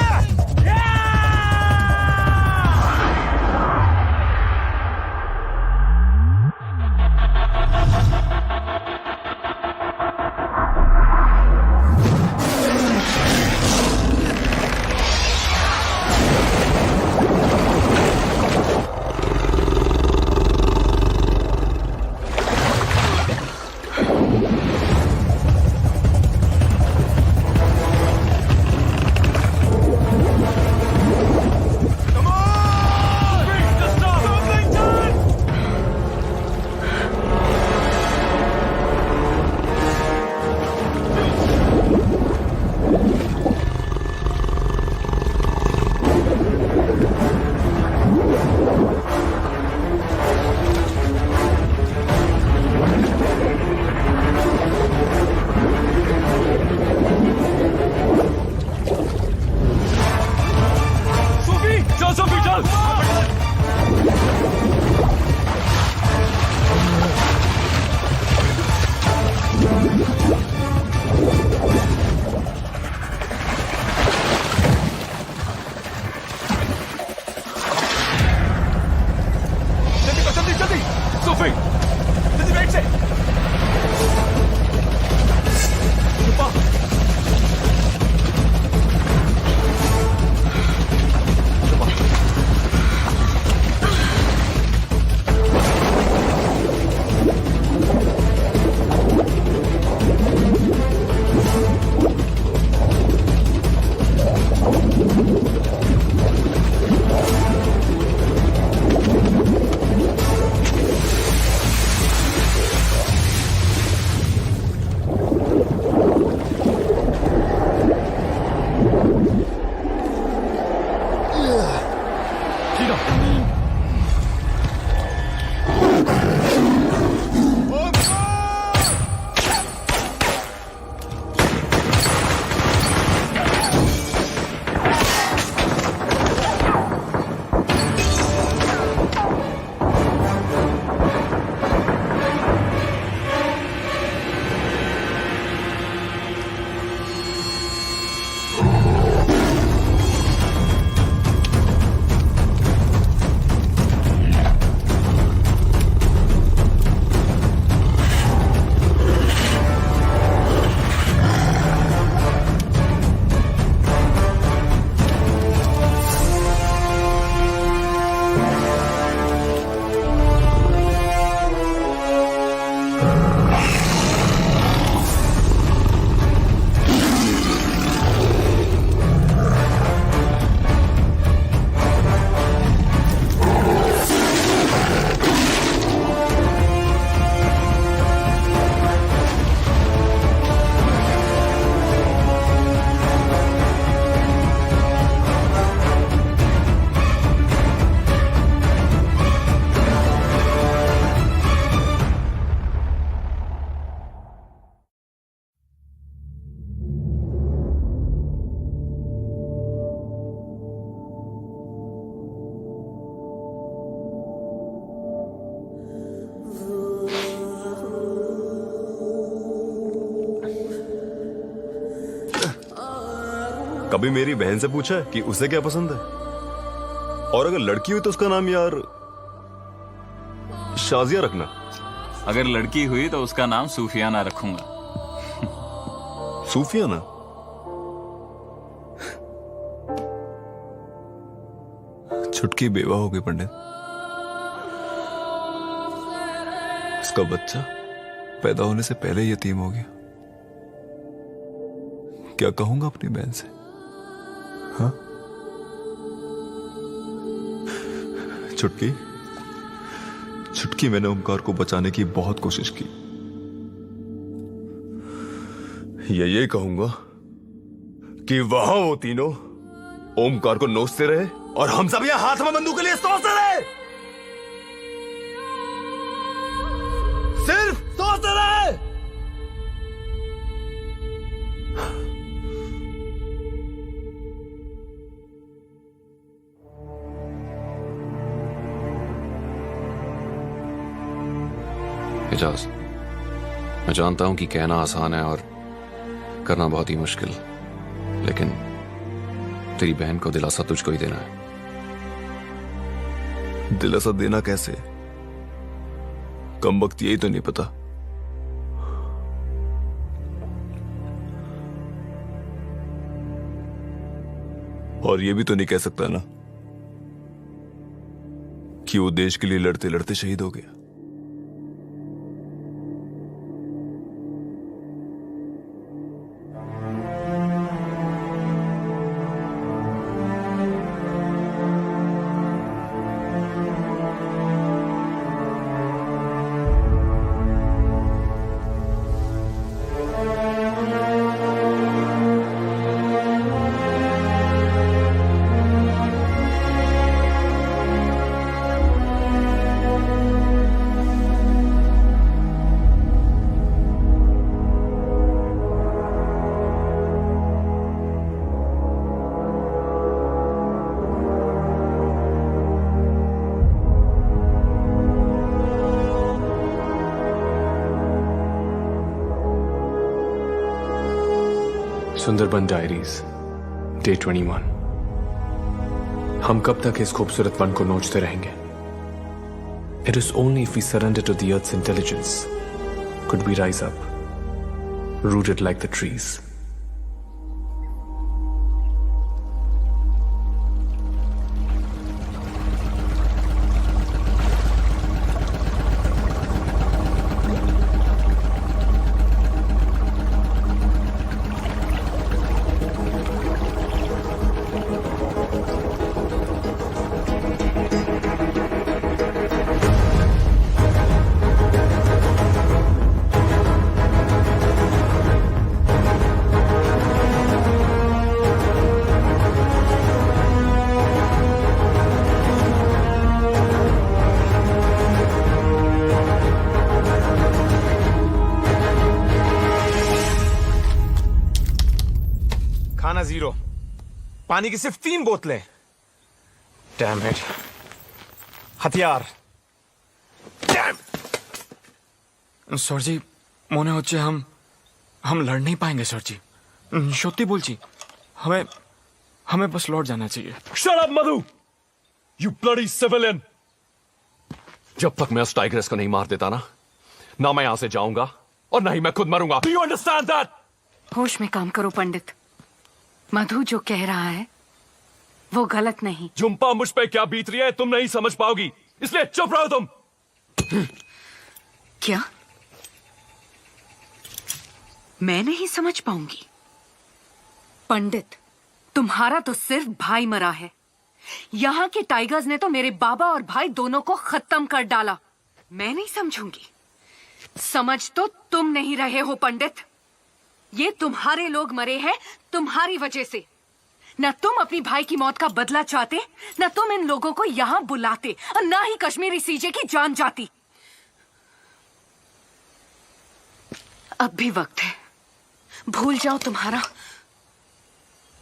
कभी मेरी बहन से पूछा है कि उसे क्या पसंद है? और अगर लड़की हुई तो उसका नाम यार शाजिया रखना। अगर लड़की हुई तो उसका नाम सूफियाना रखूंगा। सूफियाना? छुटकी बेवा हो गई पंडित। उसका बच्चा पैदा होने से पहले ही यतीम हो गया। क्या कहूंगा अपनी बहन से? हाँ? छुटकी, छुटकी, मैंने ओमकार को बचाने की बहुत कोशिश की। ये कहूंगा कि वहां वो तीनों ओमकार को नोचते रहे और हम सब यहां हाथ में बंदूक के लिए सोचते रहे। सिर्फ सोचते रहे। एजाज, मैं जानता हूं कि कहना आसान है और करना बहुत ही मुश्किल, लेकिन तेरी बहन को दिलासा तुझको ही देना है। दिलासा देना कैसे? कम वक्त यही तो नहीं पता। और ये भी तो नहीं कह सकता ना कि वो देश के लिए लड़ते लड़ते शहीद हो गया। Sundarban diaries, day 21। हम कब तक इस खूबसूरत वन को नोचते रहेंगे? It is only if we surrender to the earth's intelligence could we rise up, rooted like the trees. पानी की सिर्फ 3 बोतलें। Damn it. हथियार। सर जी মনে হচ্ছে हम लड़ नहीं पाएंगे सर जी। সত্যি বলছি हमें बस लौट जाना चाहिए। Shut up, Madhu! You bloody civilian! जब तक मैं उस टाइग्रेस को नहीं मार देता ना मैं यहां से जाऊंगा और ना ही मैं खुद मरूंगा। Do you understand that? होश में काम करो पंडित। मधु जो कह रहा है वो गलत नहीं। झुम्पा मुझ पे क्या बीत रही है तुम नहीं समझ पाओगी, इसलिए चुप रहो तुम। क्या मैं नहीं समझ पाऊंगी? पंडित, तुम्हारा तो सिर्फ भाई मरा है। यहाँ के टाइगर्स ने तो मेरे बाबा और भाई दोनों को खत्म कर डाला। मैं नहीं समझूंगी। समझ तो तुम नहीं रहे हो पंडित। ये तुम्हारे लोग मरे हैं तुम्हारी वजह से। न तुम अपनी भाई की मौत का बदला चाहते, न तुम इन लोगों को यहाँ बुलाते, और न ही कश्मीरी सीजे की जान जाती। अब भी वक्त है, भूल जाओ तुम्हारा।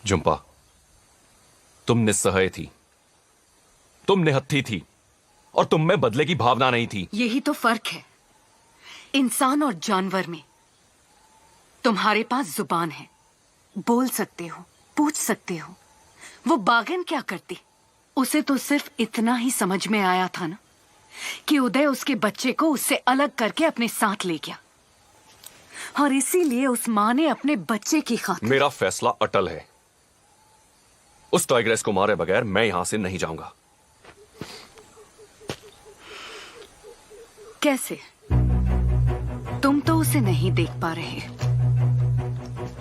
झुम्पा, तुम निस्सहाय थी, तुम निहत्थी थी, और तुम में बदले की भावना नहीं थी। यही तो फर्क है इंसान और जानवर में। तुम्हारे पास जुबान है, बोल सकते हो, पूछ सकते हो। वो बागन क्या करती? उसे तो सिर्फ इतना ही समझ में आया था ना कि उदय उसके बच्चे को उससे अलग करके अपने साथ ले गया, और इसीलिए उस मां ने अपने बच्चे की खातिर। मेरा फैसला अटल है। उस टाइग्रेस को मारे बगैर मैं यहां से नहीं जाऊंगा। कैसे? तुम तो उसे नहीं देख पा रहे,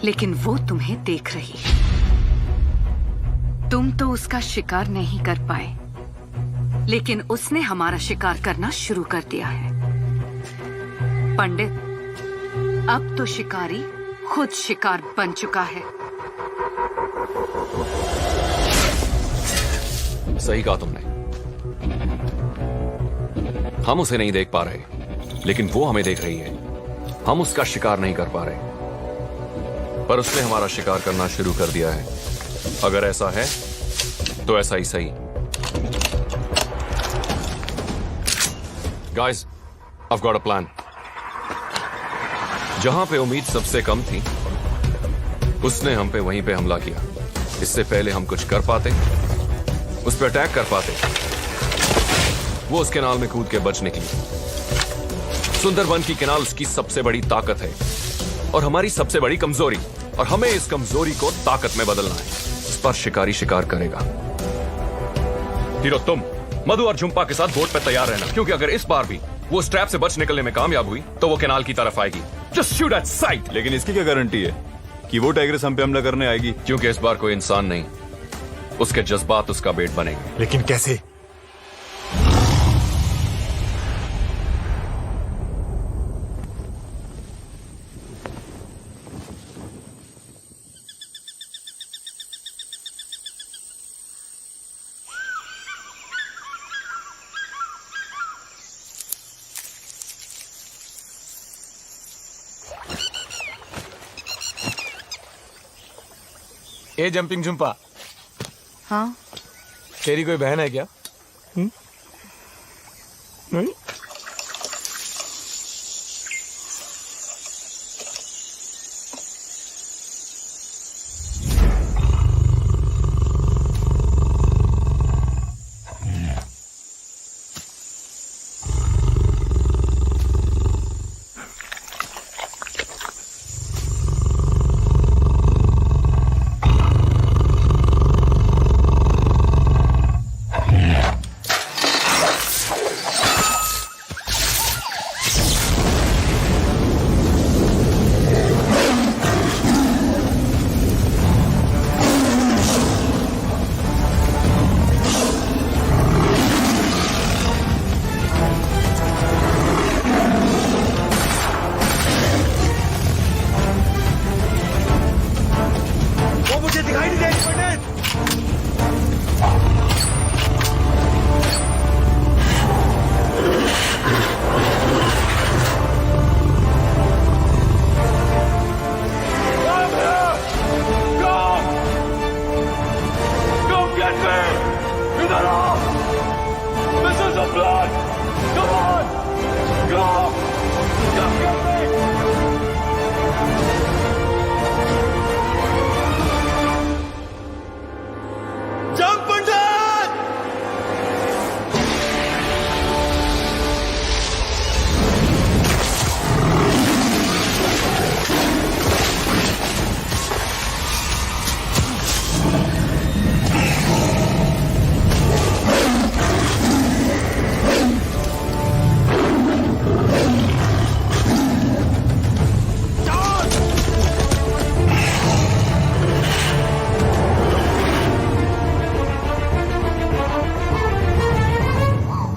लेकिन वो तुम्हें देख रही है। तुम तो उसका शिकार नहीं कर पाए, लेकिन उसने हमारा शिकार करना शुरू कर दिया है। पंडित, अब तो शिकारी खुद शिकार बन चुका है। सही कहा तुमने। हम उसे नहीं देख पा रहे, लेकिन वो हमें देख रही है। हम उसका शिकार नहीं कर पा रहे, पर उसने हमारा शिकार करना शुरू कर दिया है। अगर ऐसा है तो ऐसा ही सही। Guys, I've got a plan। जहां पे उम्मीद सबसे कम थी, उसने हम पे वहीं पे हमला किया। इससे पहले हम कुछ कर पाते, उस पर अटैक कर पाते, वो उस कैनाल में कूद के बच निकली। सुंदरबन की कैनाल उसकी सबसे बड़ी ताकत है और हमारी सबसे बड़ी कमजोरी, और हमें इस कमजोरी को ताकत में बदलना है। इस पर शिकारी शिकार करेगा। हीरो, तुम मधु और झुम्पा के साथ बोट पे तैयार रहना, क्योंकि अगर इस बार भी वो उस ट्रैप से बच निकलने में कामयाब हुई तो वो कैनाल की तरफ आएगी। Just shoot at site. लेकिन इसकी क्या गारंटी है कि वो टाइग्रेस हम पे हमला करने आएगी? क्योंकि इस बार कोई इंसान नहीं, उसके जज्बात उसका बेट बनेंगे। लेकिन कैसे? ए जंपिंग झुम्पा, हाँ? तेरी कोई बहन है क्या? नहीं? इधर आओ! This is the blood! Come on! Go! Come get me! Jump, Pandit!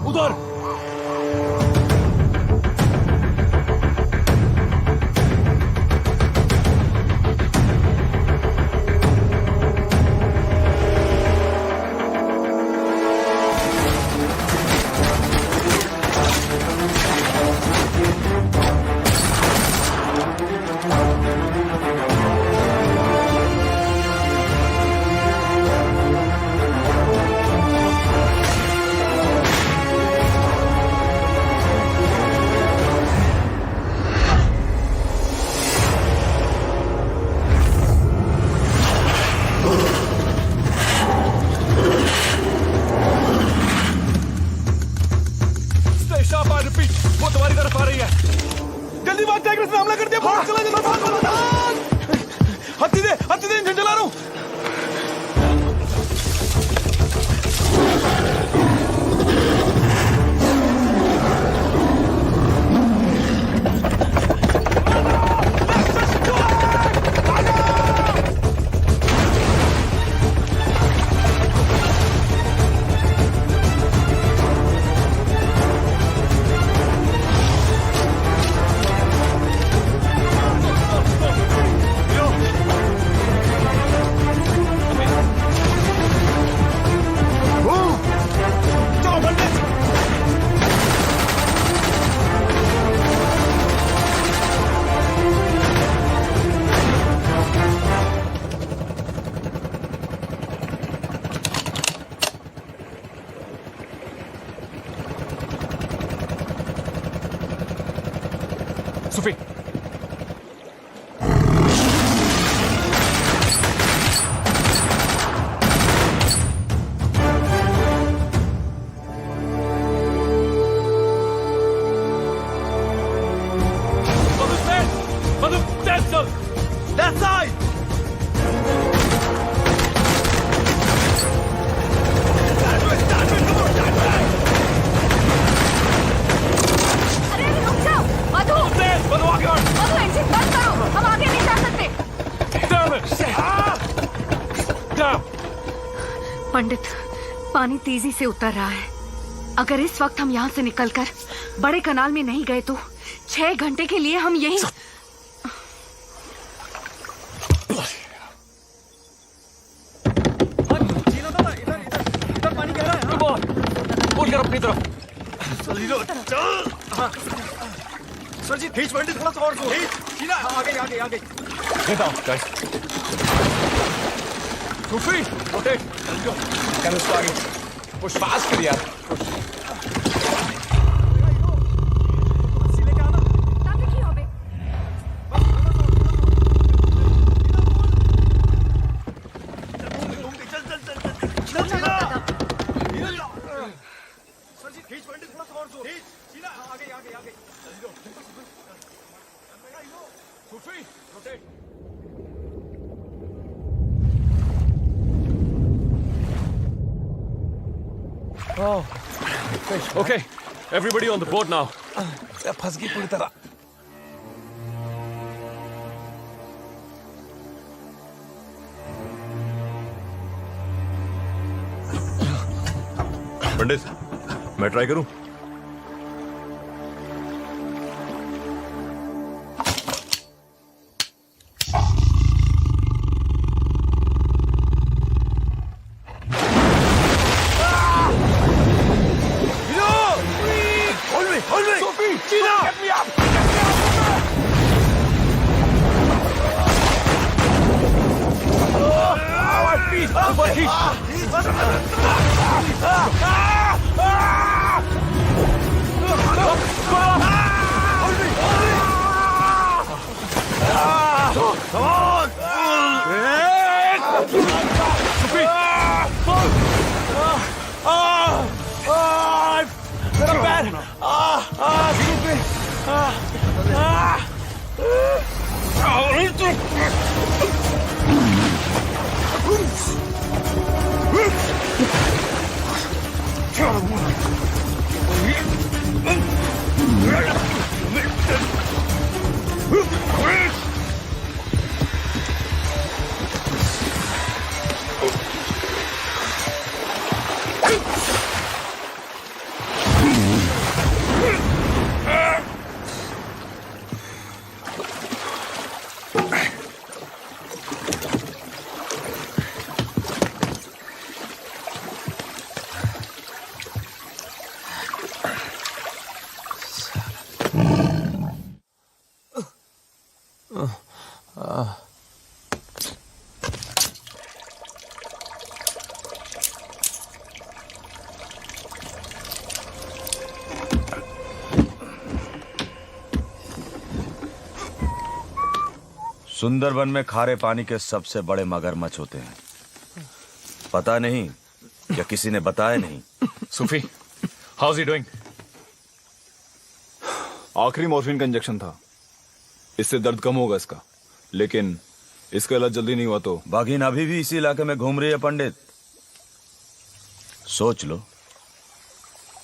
उधर Stay sharp, I repeat. वो तुम्हारी तरफ आ रही है। जल्दी भाग, टाइगर्स ने हमला कर दिया। भाग, चला जल्दी, भाग। हत्ती दे, इंजन चला रहा हूँ। चलो पंडित। सुफी Manu, that's all. That side. अरे रुक जाओ मधु मधु आगे बढ़। मधु इंजन बंद करो, हम आगे नहीं जा सकते। पंडित, पानी तेजी से उतर रहा है। अगर इस वक्त हम यहाँ से निकलकर बड़े कनाल में नहीं गए तो 6 घंटे के लिए हम यहीं। बोल कर अपनी तरफ। सर जी खींच पंडित, थोड़ा सा और जोर। सीधा आगे। Get down, guys. Sufi, rotate. Can you start it? Push fast कर यार. सर जी खींच पंडित, थोड़ा सा और जोर। सीधा आगे। सुफी, rotate. Okay, everybody on the boat now. फंस गई पूरी तरह। पंडित, मैं ट्राई करूं? सुंदरबन में खारे पानी के सबसे बड़े मगरमच्छ होते हैं। पता नहीं या किसी ने बताया नहीं। सूफी, हाउ इज ही डूइंग? आखिरी मॉर्फिन का इंजेक्शन था, इससे दर्द कम होगा इसका, लेकिन इसका इलाज जल्दी नहीं हुआ तो। बाघिन अभी भी इसी इलाके में घूम रही है पंडित। सोच लो,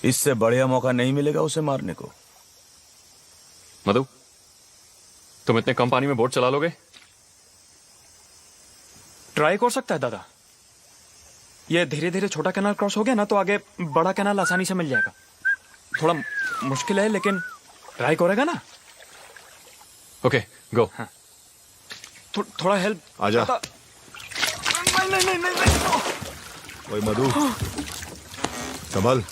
इससे बढ़िया मौका नहीं मिलेगा उसे मारने को। मधु, तुम इतने कम पानी में बोट चला लोगे? ट्राई कर सकता है दादा। ये धीरे धीरे छोटा कैनाल क्रॉस हो गया ना तो आगे बड़ा कैनाल आसानी से मिल जाएगा। थोड़ा मुश्किल है लेकिन ट्राई करेगा ना। ओके, गो। हाँ। थोड़ा हेल्प। आजा। नहीं। ओए मधु, संभल।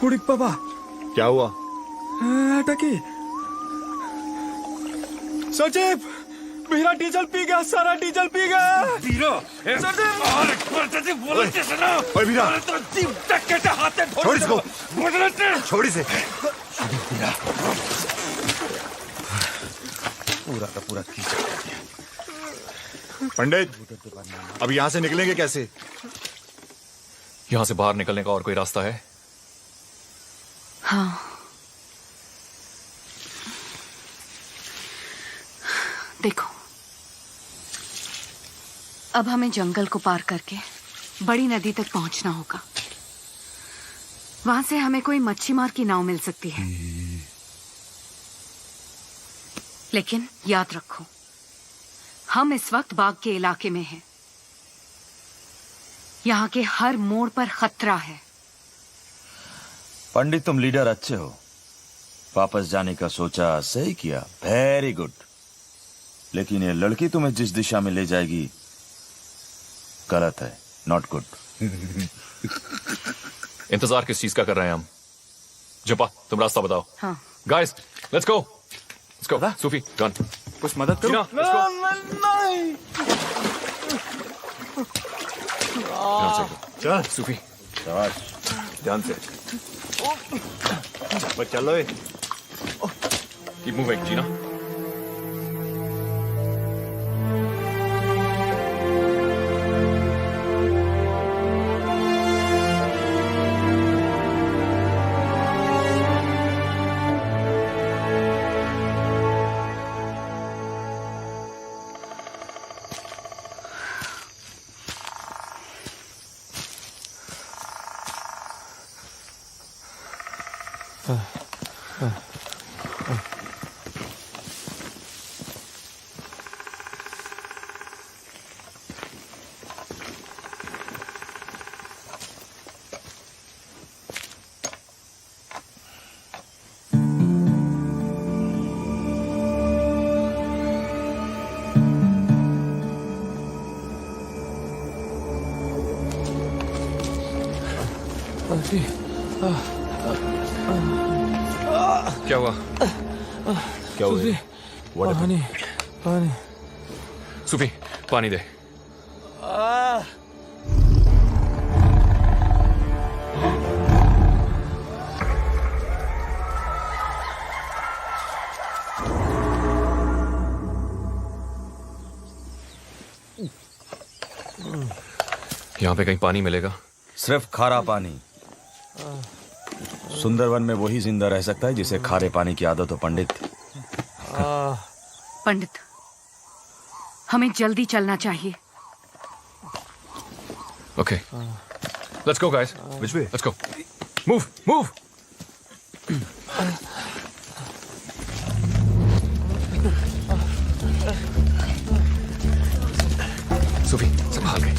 उड़ी बाबा, क्या हुआ? अटकी। सचिव, मेरा डीजल पी गया, सारा डीजल पी गया। वीरा, ओए वीरा, छोड़ इसको, छोड़ इसे। पूरा का पूरा कीचड़ कर दिया। पंडित, अब यहाँ से निकलेंगे कैसे? यहां से बाहर निकलने का और कोई रास्ता है? हाँ, देखो, अब हमें जंगल को पार करके बड़ी नदी तक पहुंचना होगा। वहां से हमें कोई मच्छी मार की नाव मिल सकती है। लेकिन याद रखो, हम इस वक्त बाग के इलाके में हैं। यहाँ के हर मोड़ पर खतरा है। पंडित, तुम लीडर अच्छे हो। वापस जाने का सोचा, सही किया, वेरी गुड। लेकिन ये लड़की तुम्हें जिस दिशा में ले जाएगी गलत है, नॉट गुड। इंतजार किस चीज का कर रहे हैं हम? जपा, तुम रास्ता बताओ। हाँ। Guys, let's go. Sufi, gun. कुछ मदद करो। नहीं। चल सूफी, ध्यान से। बस चलो। कीप मूविंग, जीना। क्या हुआ? क्या हुआ? पानी, पानी। सूफी, पानी दे। यहाँ पे कहीं पानी मिलेगा? सिर्फ खारा पानी। सुंदरवन में वही जिंदा रह सकता है जिसे खारे पानी की आदत हो पंडित। पंडित, हमें जल्दी चलना चाहिए। Okay. Let's go, guys. Which way? Let's go. Move, move. Sophie, संभाल के।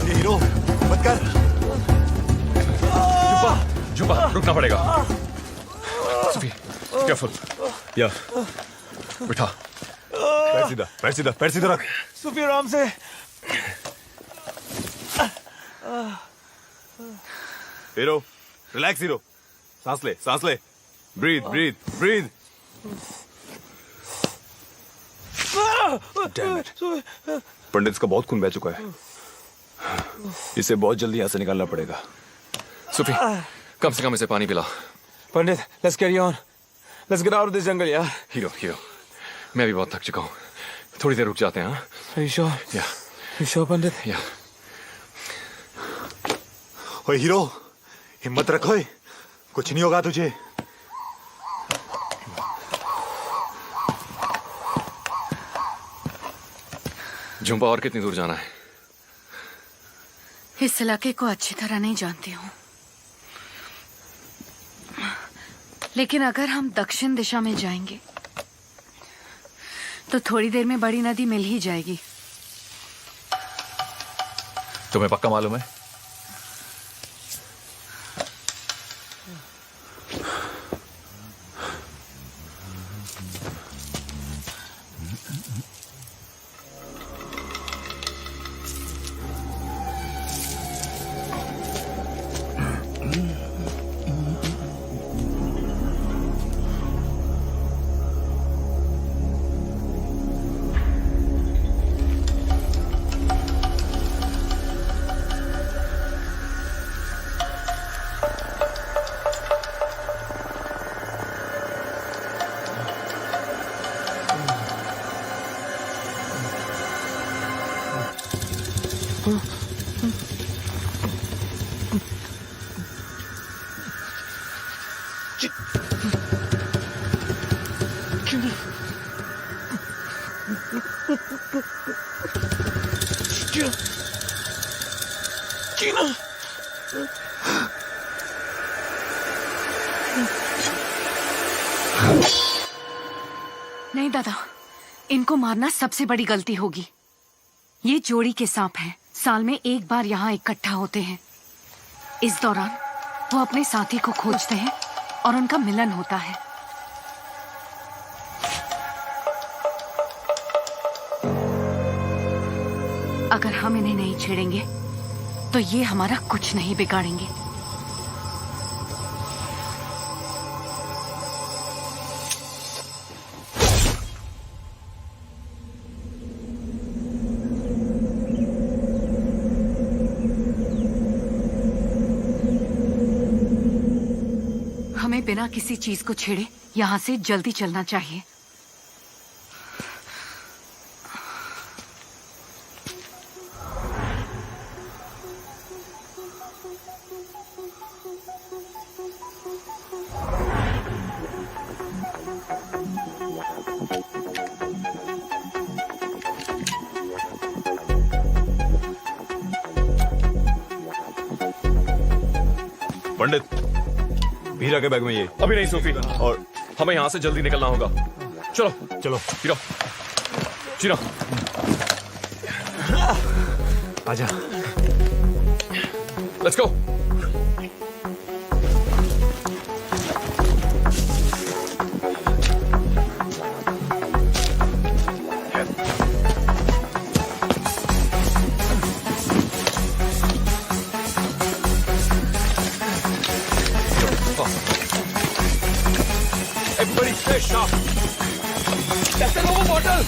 हीरो मत कर। जुब्बा, रुकना पड़ेगा। Sophie, careful. या बिठा। पैर सीधा रख। सुफी आराम से। हीरो रिलैक्स हीरो, सांस ले। ब्रीथ। Damn it. पंडित इसका बहुत खून बह चुका है, इसे बहुत जल्दी यहाँ से निकालना पड़ेगा। Sophie, कम से कम इसे पानी पिला। पंडित, let's carry on. Let's get out of this jungle, यार। हीरो, मैं भी बहुत थक चुका हूँ। थोड़ी देर रुक जाते हैं, हाँ? Are you sure? Yeah. You sure, Pandit? Yeah. ओए हीरो, हिम्मत रखो, कुछ नहीं होगा तुझे। झुंपा और कितनी दूर जाना है? इस इलाके को अच्छी तरह नहीं जानती हूँ, लेकिन अगर हम दक्षिण दिशा में जाएंगे तो थोड़ी देर में बड़ी नदी मिल ही जाएगी। तुम्हें पक्का मालूम है? नहीं दादा, इनको मारना सबसे बड़ी गलती होगी। ये जोड़ी के सांप हैं, साल में एक बार यहाँ इकट्ठा होते हैं। इस दौरान वो अपने साथी को खोजते हैं और उनका मिलन होता है। अगर हम इन्हें नहीं छेड़ेंगे तो ये हमारा कुछ नहीं बिगाड़ेंगे। हमें बिना किसी चीज को छेड़े यहाँ से जल्दी चलना चाहिए। पंडित, भीरा के बैग में ये। अभी नहीं सोफी, और हमें यहाँ से जल्दी निकलना होगा। चलो हीरो, चीनो, आजा। Let's go. Everybody stay sharp. That's an over bottle.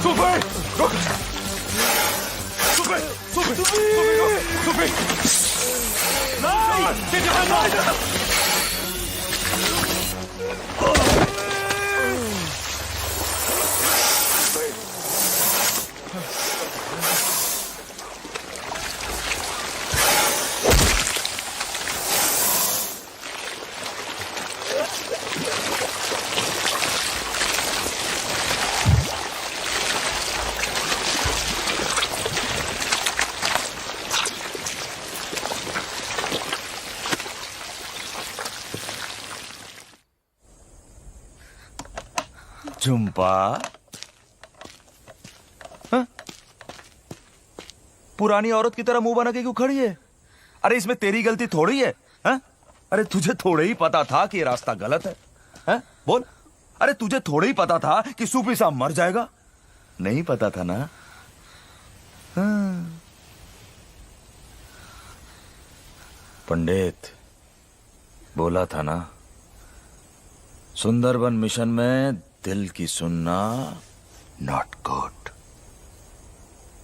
सुफी रुक सुफी सुफी सुफी रुक सुफी नहीं झुम्पा हाँ? पुरानी औरत की तरह मुंह बना के क्यों खड़ी है? अरे इसमें तेरी गलती थोड़ी है हाँ? अरे तुझे थोड़े ही पता था कि ये रास्ता गलत है हाँ? बोल अरे तुझे थोड़े ही पता था कि सूफी साहब मर जाएगा नहीं पता था ना हाँ। पंडित बोला था ना सुंदरबन मिशन में दिल की सुनना नॉट गुड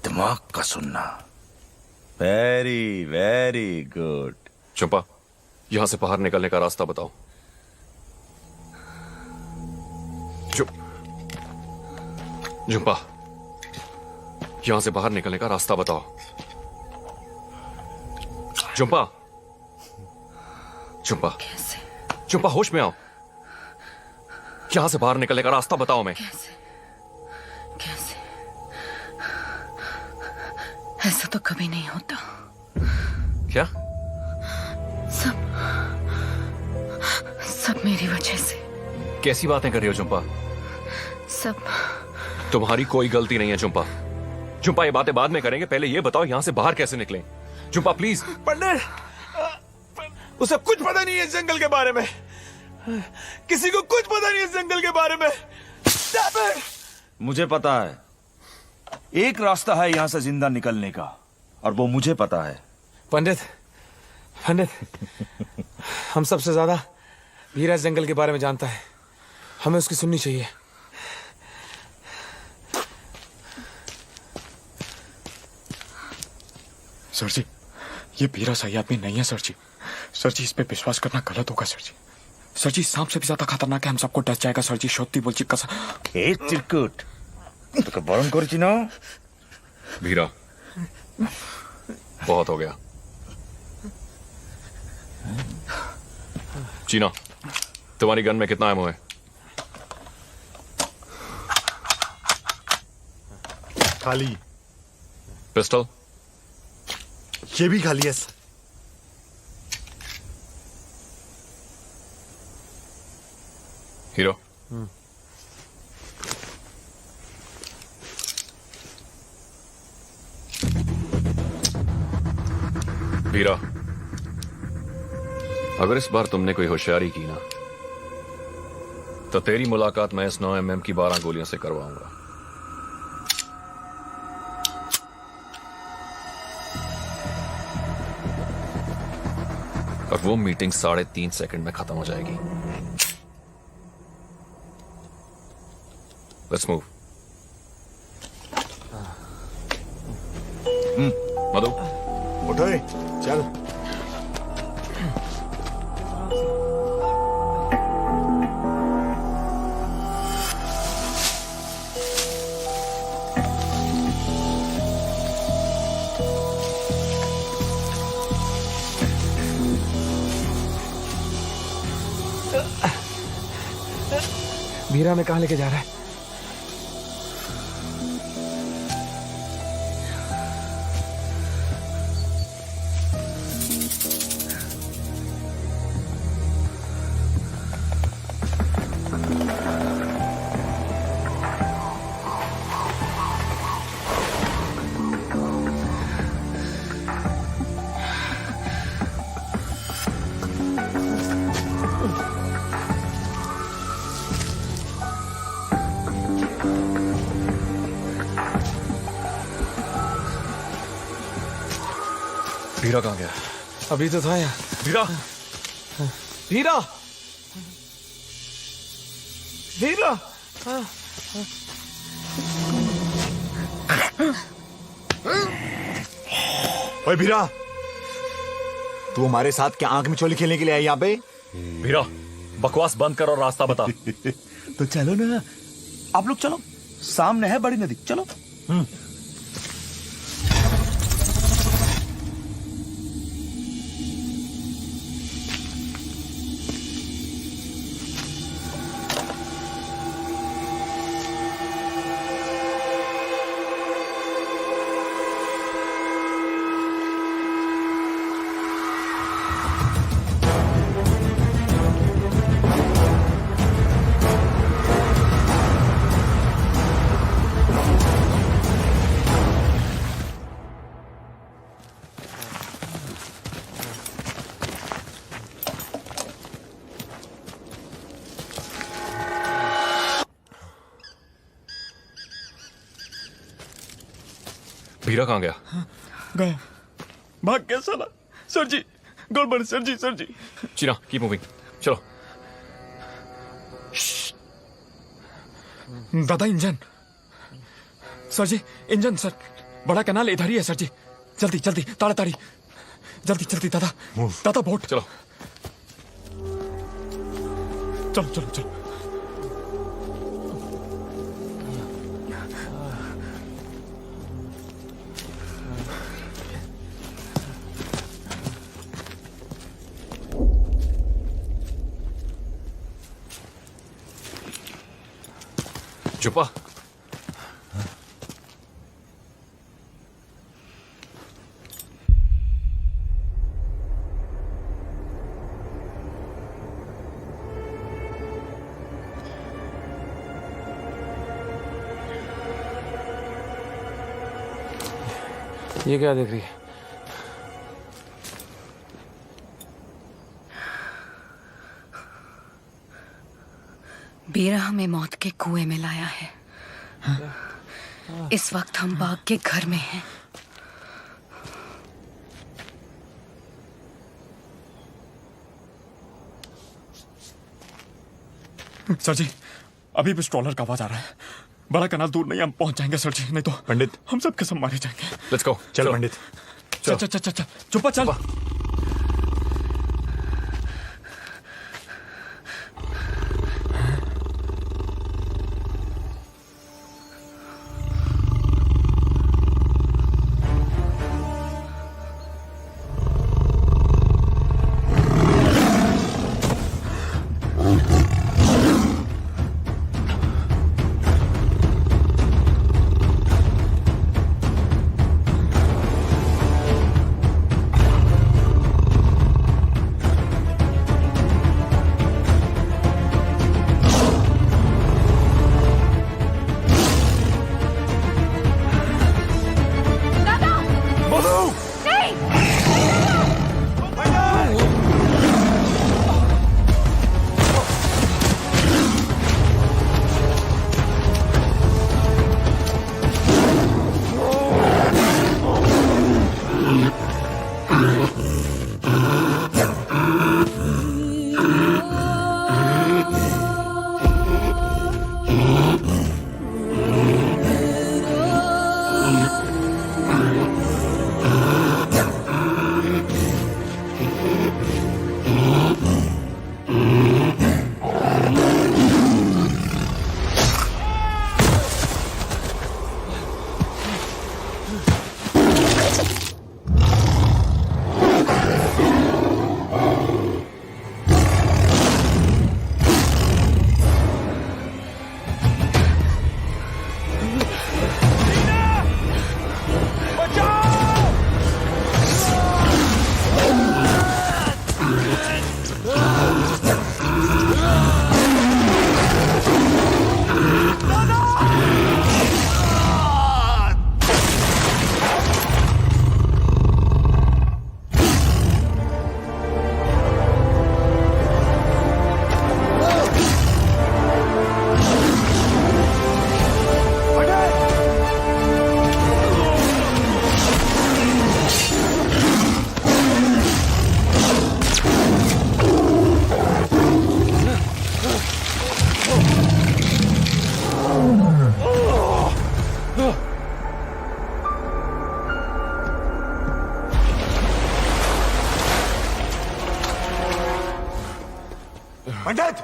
दिमाग का सुनना वेरी वेरी गुड चंपा यहां से बाहर निकलने का रास्ता बताओ झुम्पा यहां से बाहर निकलने का रास्ता बताओ झुम्पा झुम्पा झुम्पा होश में आओ यहां से बाहर निकलने का रास्ता बताओ मैं कैसे ऐसा तो कभी नहीं होता क्या सब मेरी वजह से कैसी बातें कर रही हो झुम्पा सब तुम्हारी कोई गलती नहीं है झुम्पा झुम्पा ये बातें बाद में करेंगे पहले ये बताओ यहां से बाहर कैसे निकलें झुम्पा प्लीज पंडित उसे कुछ पता नहीं है इस जंगल के बारे में किसी को कुछ पता नहीं इस जंगल के बारे में मुझे पता है एक रास्ता है यहां से जिंदा निकलने का और वो मुझे पता है पंडित पंडित हम सबसे ज्यादा वीरा इस जंगल के बारे में जानता है हमें उसकी सुननी चाहिए सर जी ये बीरा सही आदमी नहीं है सर जी इस पे विश्वास करना गलत होगा सर जी सांप से भी ज्यादा खतरनाक है हम सबको डस जाएगा सर जी सत्य बोलছি कसम ए चिरकुट তোকে বরণ করেছি না भीरा बहुत हो गया चीना तुम्हारी गन में कितना एमओ है खाली पिस्टल ये भी खाली है हीरो वीरा अगर इस बार तुमने कोई होशियारी की ना तो तेरी मुलाकात मैं इस 9mm की 12 गोलियों से करवाऊंगा और वो मीटिंग 3.5 सेकंड में खत्म हो जाएगी लेट्स मूव मधु उठो रे, चल वीरा में कहां लेके जा रहा है वीरा कहां गया अभी तो था यार वीरा वीरा वीरा ओए भीरा, तू हमारे साथ क्या आंख में चोली खेलने के लिए है यहाँ पे? भीरा, बकवास बंद कर और रास्ता बता। तो चलो ना, आप लोग चलो, सामने है बड़ी नदी, चलो। भीरा कहाँ गया? गया, भाग गया साला। सर जी, गड़बड़ सर जी, सर जी। चीना, कीप मूविंग, चलो। दादा इंजन, सर जी इंजन सर, बड़ा कैनाल इधर ही है सर जी। जल्दी जल्दी, ताड़ाताड़ी, जल्दी जल्दी दादा, दादा बोट। चलो चलो चलो चलो। चुपा, ये क्या देख रही है? बीरा हमें मौत के कुएं में लाया है। इस वक्त हम बाग के घर में हैं। सर जी, अभी भी स्ट्रॉलर का आवाज आ रहा है। बड़ा कनाल दूर नहीं, हम पहुंच जाएंगे सर जी, नहीं तो पंडित, हम सब कसम मारे जाएंगे। Let's go. चलो पंडित, चल चल चल चल, चुप्पा चल।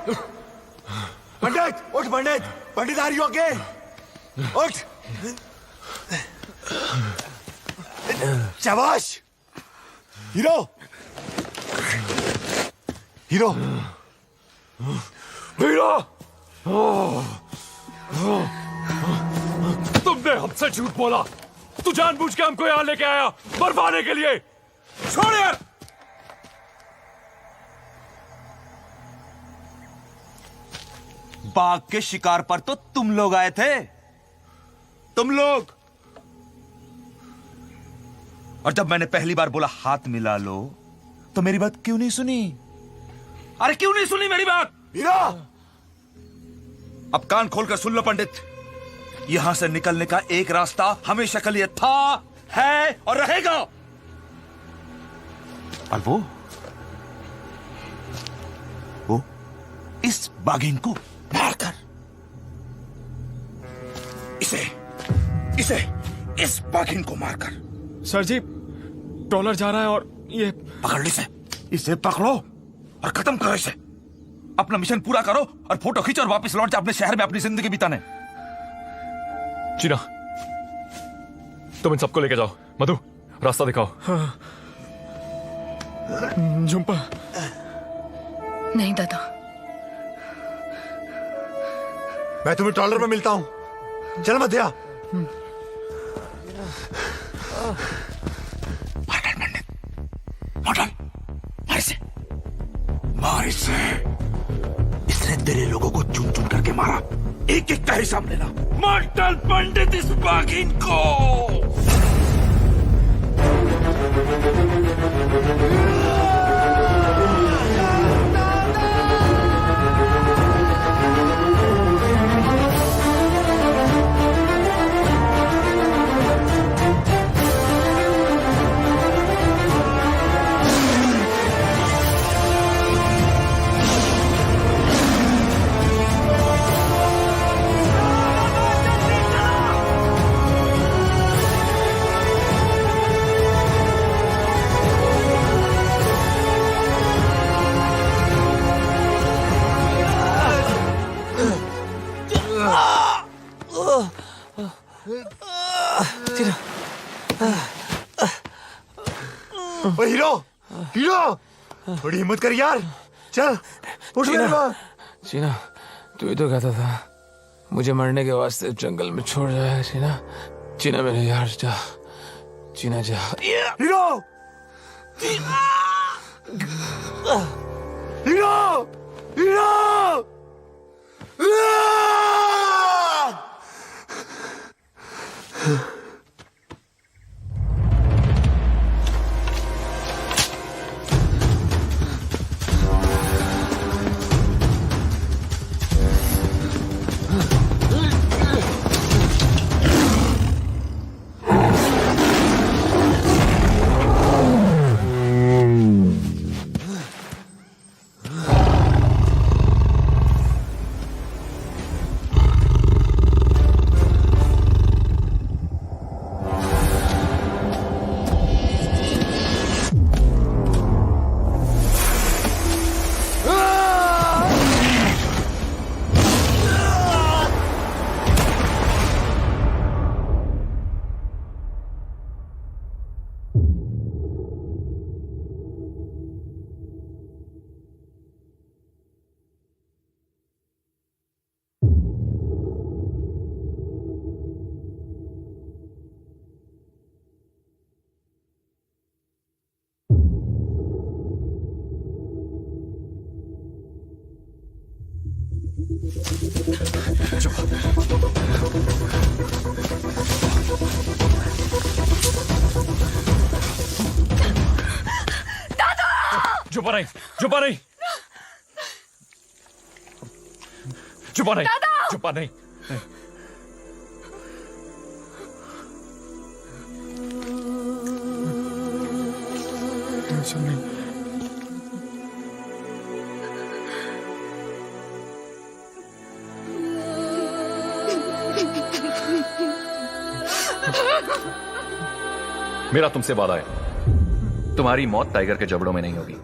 पंडित उठ, पंडित पंडित आ रही हो के उठ। शाबाश हीरो, हीरो हीरो, तुमने हमसे झूठ बोला। तू जानबूझ के हमको यहाँ लेके आया मरवाने के लिए। छोड़ यार। बाघ के शिकार पर तो तुम लोग आए थे, तुम लोग। और जब मैंने पहली बार बोला हाथ मिला लो, तो मेरी बात क्यों नहीं सुनी? अरे क्यों नहीं सुनी मेरी बात? हीरो, अब कान खोलकर सुन लो पंडित, यहां से निकलने का एक रास्ता हमेशा के लिए था, है और रहेगा। और वो इस बाघिन को मारकर इस बाघिन को मारकर। सर जी, ट्रॉलर जा रहा है और ये पकड़ ली इसे पकड़ो और खत्म करो इसे। अपना मिशन पूरा करो और फोटो खींचो और वापस लौट जाओ अपने शहर में अपनी जिंदगी बिताने। चीना, तुम इन सबको लेके जाओ। मधु, रास्ता दिखाओ। हाँ। झुम्पा। नहीं दादा, मैं तुम्हें ट्रॉलर में मिलता हूं। चल मध्या। मार इसे। इसने तेरे लोगों को चुन चुन करके मारा, एक एक का हिसाब लेना। मार डाल पंडित इस बाघिन को। ओए हीरो, हीरो थोड़ी हिम्मत कर यार। चल उठ मेरे पास। चीना, तू ही तो कहता था मुझे मरने के वास्ते जंगल में छोड़ जाए। चीना, चीना मेरे यार, जा चीना जा। Hero, hero, hero. चुप नहीं, चुप नहीं, चुप नहीं, चुप नहीं। टेंशन नहीं। मेरा तुमसे वादा है, तुम्हारी मौत टाइगर के जबड़ों में नहीं होगी।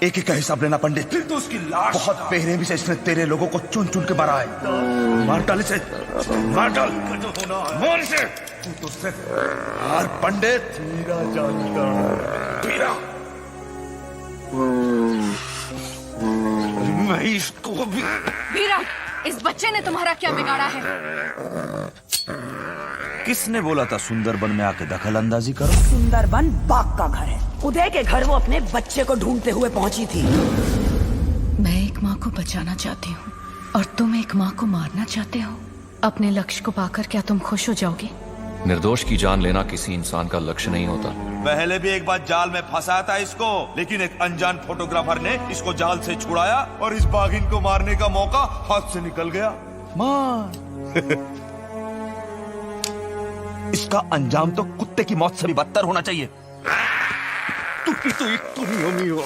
एक ही का हिसाब लेना पंडित। फिर तो उसकी लाश बहुत बेरहमी से इसने तेरे लोगों को चुन चुन के मारा है। मार डाल इसे, मार डाल, मार इसे। तू तो सिर्फ हार पंडित। मीरा जानता है। मीरा, मैं इसको भी। वीरा, इस बच्चे ने तुम्हारा क्या बिगाड़ा है? किसने बोला था सुंदरबन में आके दखल अंदाजी करो? सुंदरबन बाघ का घर है। उदय के घर वो अपने बच्चे को ढूंढते हुए पहुंची थी। मैं एक माँ को बचाना चाहती हूँ और तुम एक माँ को मारना चाहते हो। अपने लक्ष्य को पाकर क्या तुम खुश हो जाओगे? निर्दोष की जान लेना किसी इंसान का लक्ष्य नहीं होता। पहले भी एक बार जाल में फंसाया था इसको, लेकिन एक अनजान फोटोग्राफर ने इसको जाल से छुड़ाया और इस बाघिन को मारने का मौका हाथ से निकल गया। मार। इसका अंजाम तो कुत्ते की मौत से भी बदतर होना चाहिए। तो एक तुम ही हो।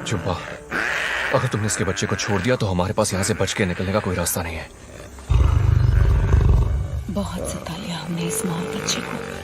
चुप्पा, अगर तुमने इसके बच्चे को छोड़ दिया तो हमारे पास यहाँ से बच के निकलने का कोई रास्ता नहीं है। बहुत सता लिया हमने इस माँ बच्चे को।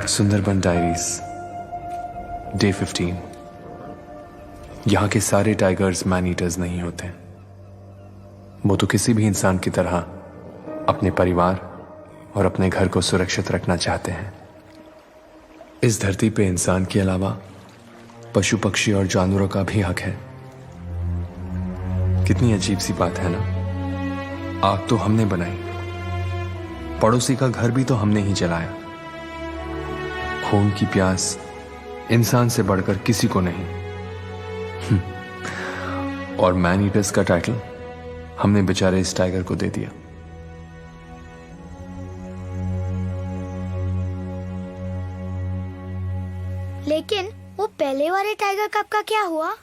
Sundarban diaries day 15। यहाँ के सारे टाइगर्स मैन ईटर्स नहीं होते। वो तो किसी भी इंसान की तरह अपने परिवार और अपने घर को सुरक्षित रखना चाहते हैं। इस धरती पे इंसान के अलावा पशु पक्षी और जानवरों का भी हक है। कितनी अजीब सी बात है ना। आग तो हमने बनाई, पड़ोसी का घर भी तो हमने ही जलाया। खून की प्यास इंसान से बढ़कर किसी को नहीं। और मैन ईटर्स का टाइटल हमने बेचारे इस टाइगर को दे दिया। लेकिन वो पहले वाले टाइगर कप का क्या हुआ?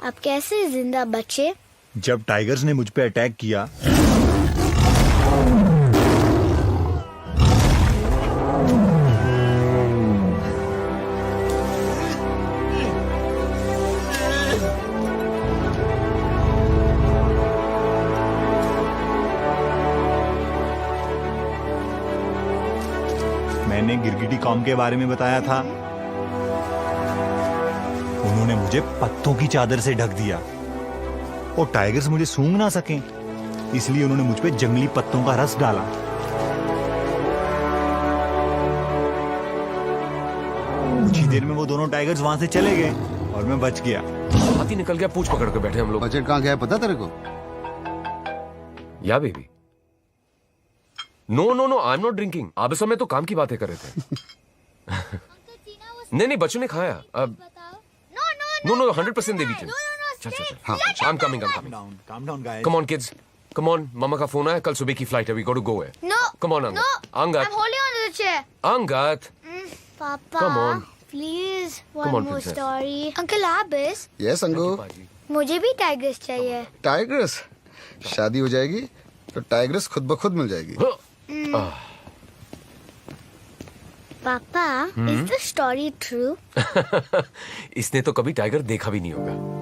आप कैसे जिंदा बचे? जब टाइगर्स ने मुझ पे अटैक किया मैंने गिरगिटी कॉम के बारे में बताया था, उन्होंने मुझे पत्तों की चादर से ढक दिया और टाइगर्स मुझे सूंघ ना सकें, इसलिए उन्होंने मुझ पे जंगली पत्तों का रस डाला। कुछ ही देर में वो दोनों टाइगर्स वहां से चले गए और मैं बच गया। हाथी निकल गया, पूछ पकड़ के बैठे हम लोग। बजट कहाँ गया है पता तेरे को? या baby, no no no, I am not drinking. आप इस समय तो काम की बातें कर रहे थे। नहीं नहीं, बच्चों ने खाया। अब नो नो, 100% देवी चल चल चल। हाँ, I am coming. Calm down, guys. Come on kids, come on. मामा का फोन आया, कल सुबह की फ्लाइट है, वी गॉट टू गो है। No. Come on Angad. I'm Angad, holding on to the chair. Angad, Papa. Come on. Please, one Come on, more princess. story. Uncle Abis, yes अंगू। मुझे भी टाइगर्स चाहिए। टाइगर्स? शादी हो जाएगी तो टाइगर्स खुद ब खुद मिल जाएगी। पापा, is the story true? इसने तो कभी टाइगर देखा भी नहीं होगा।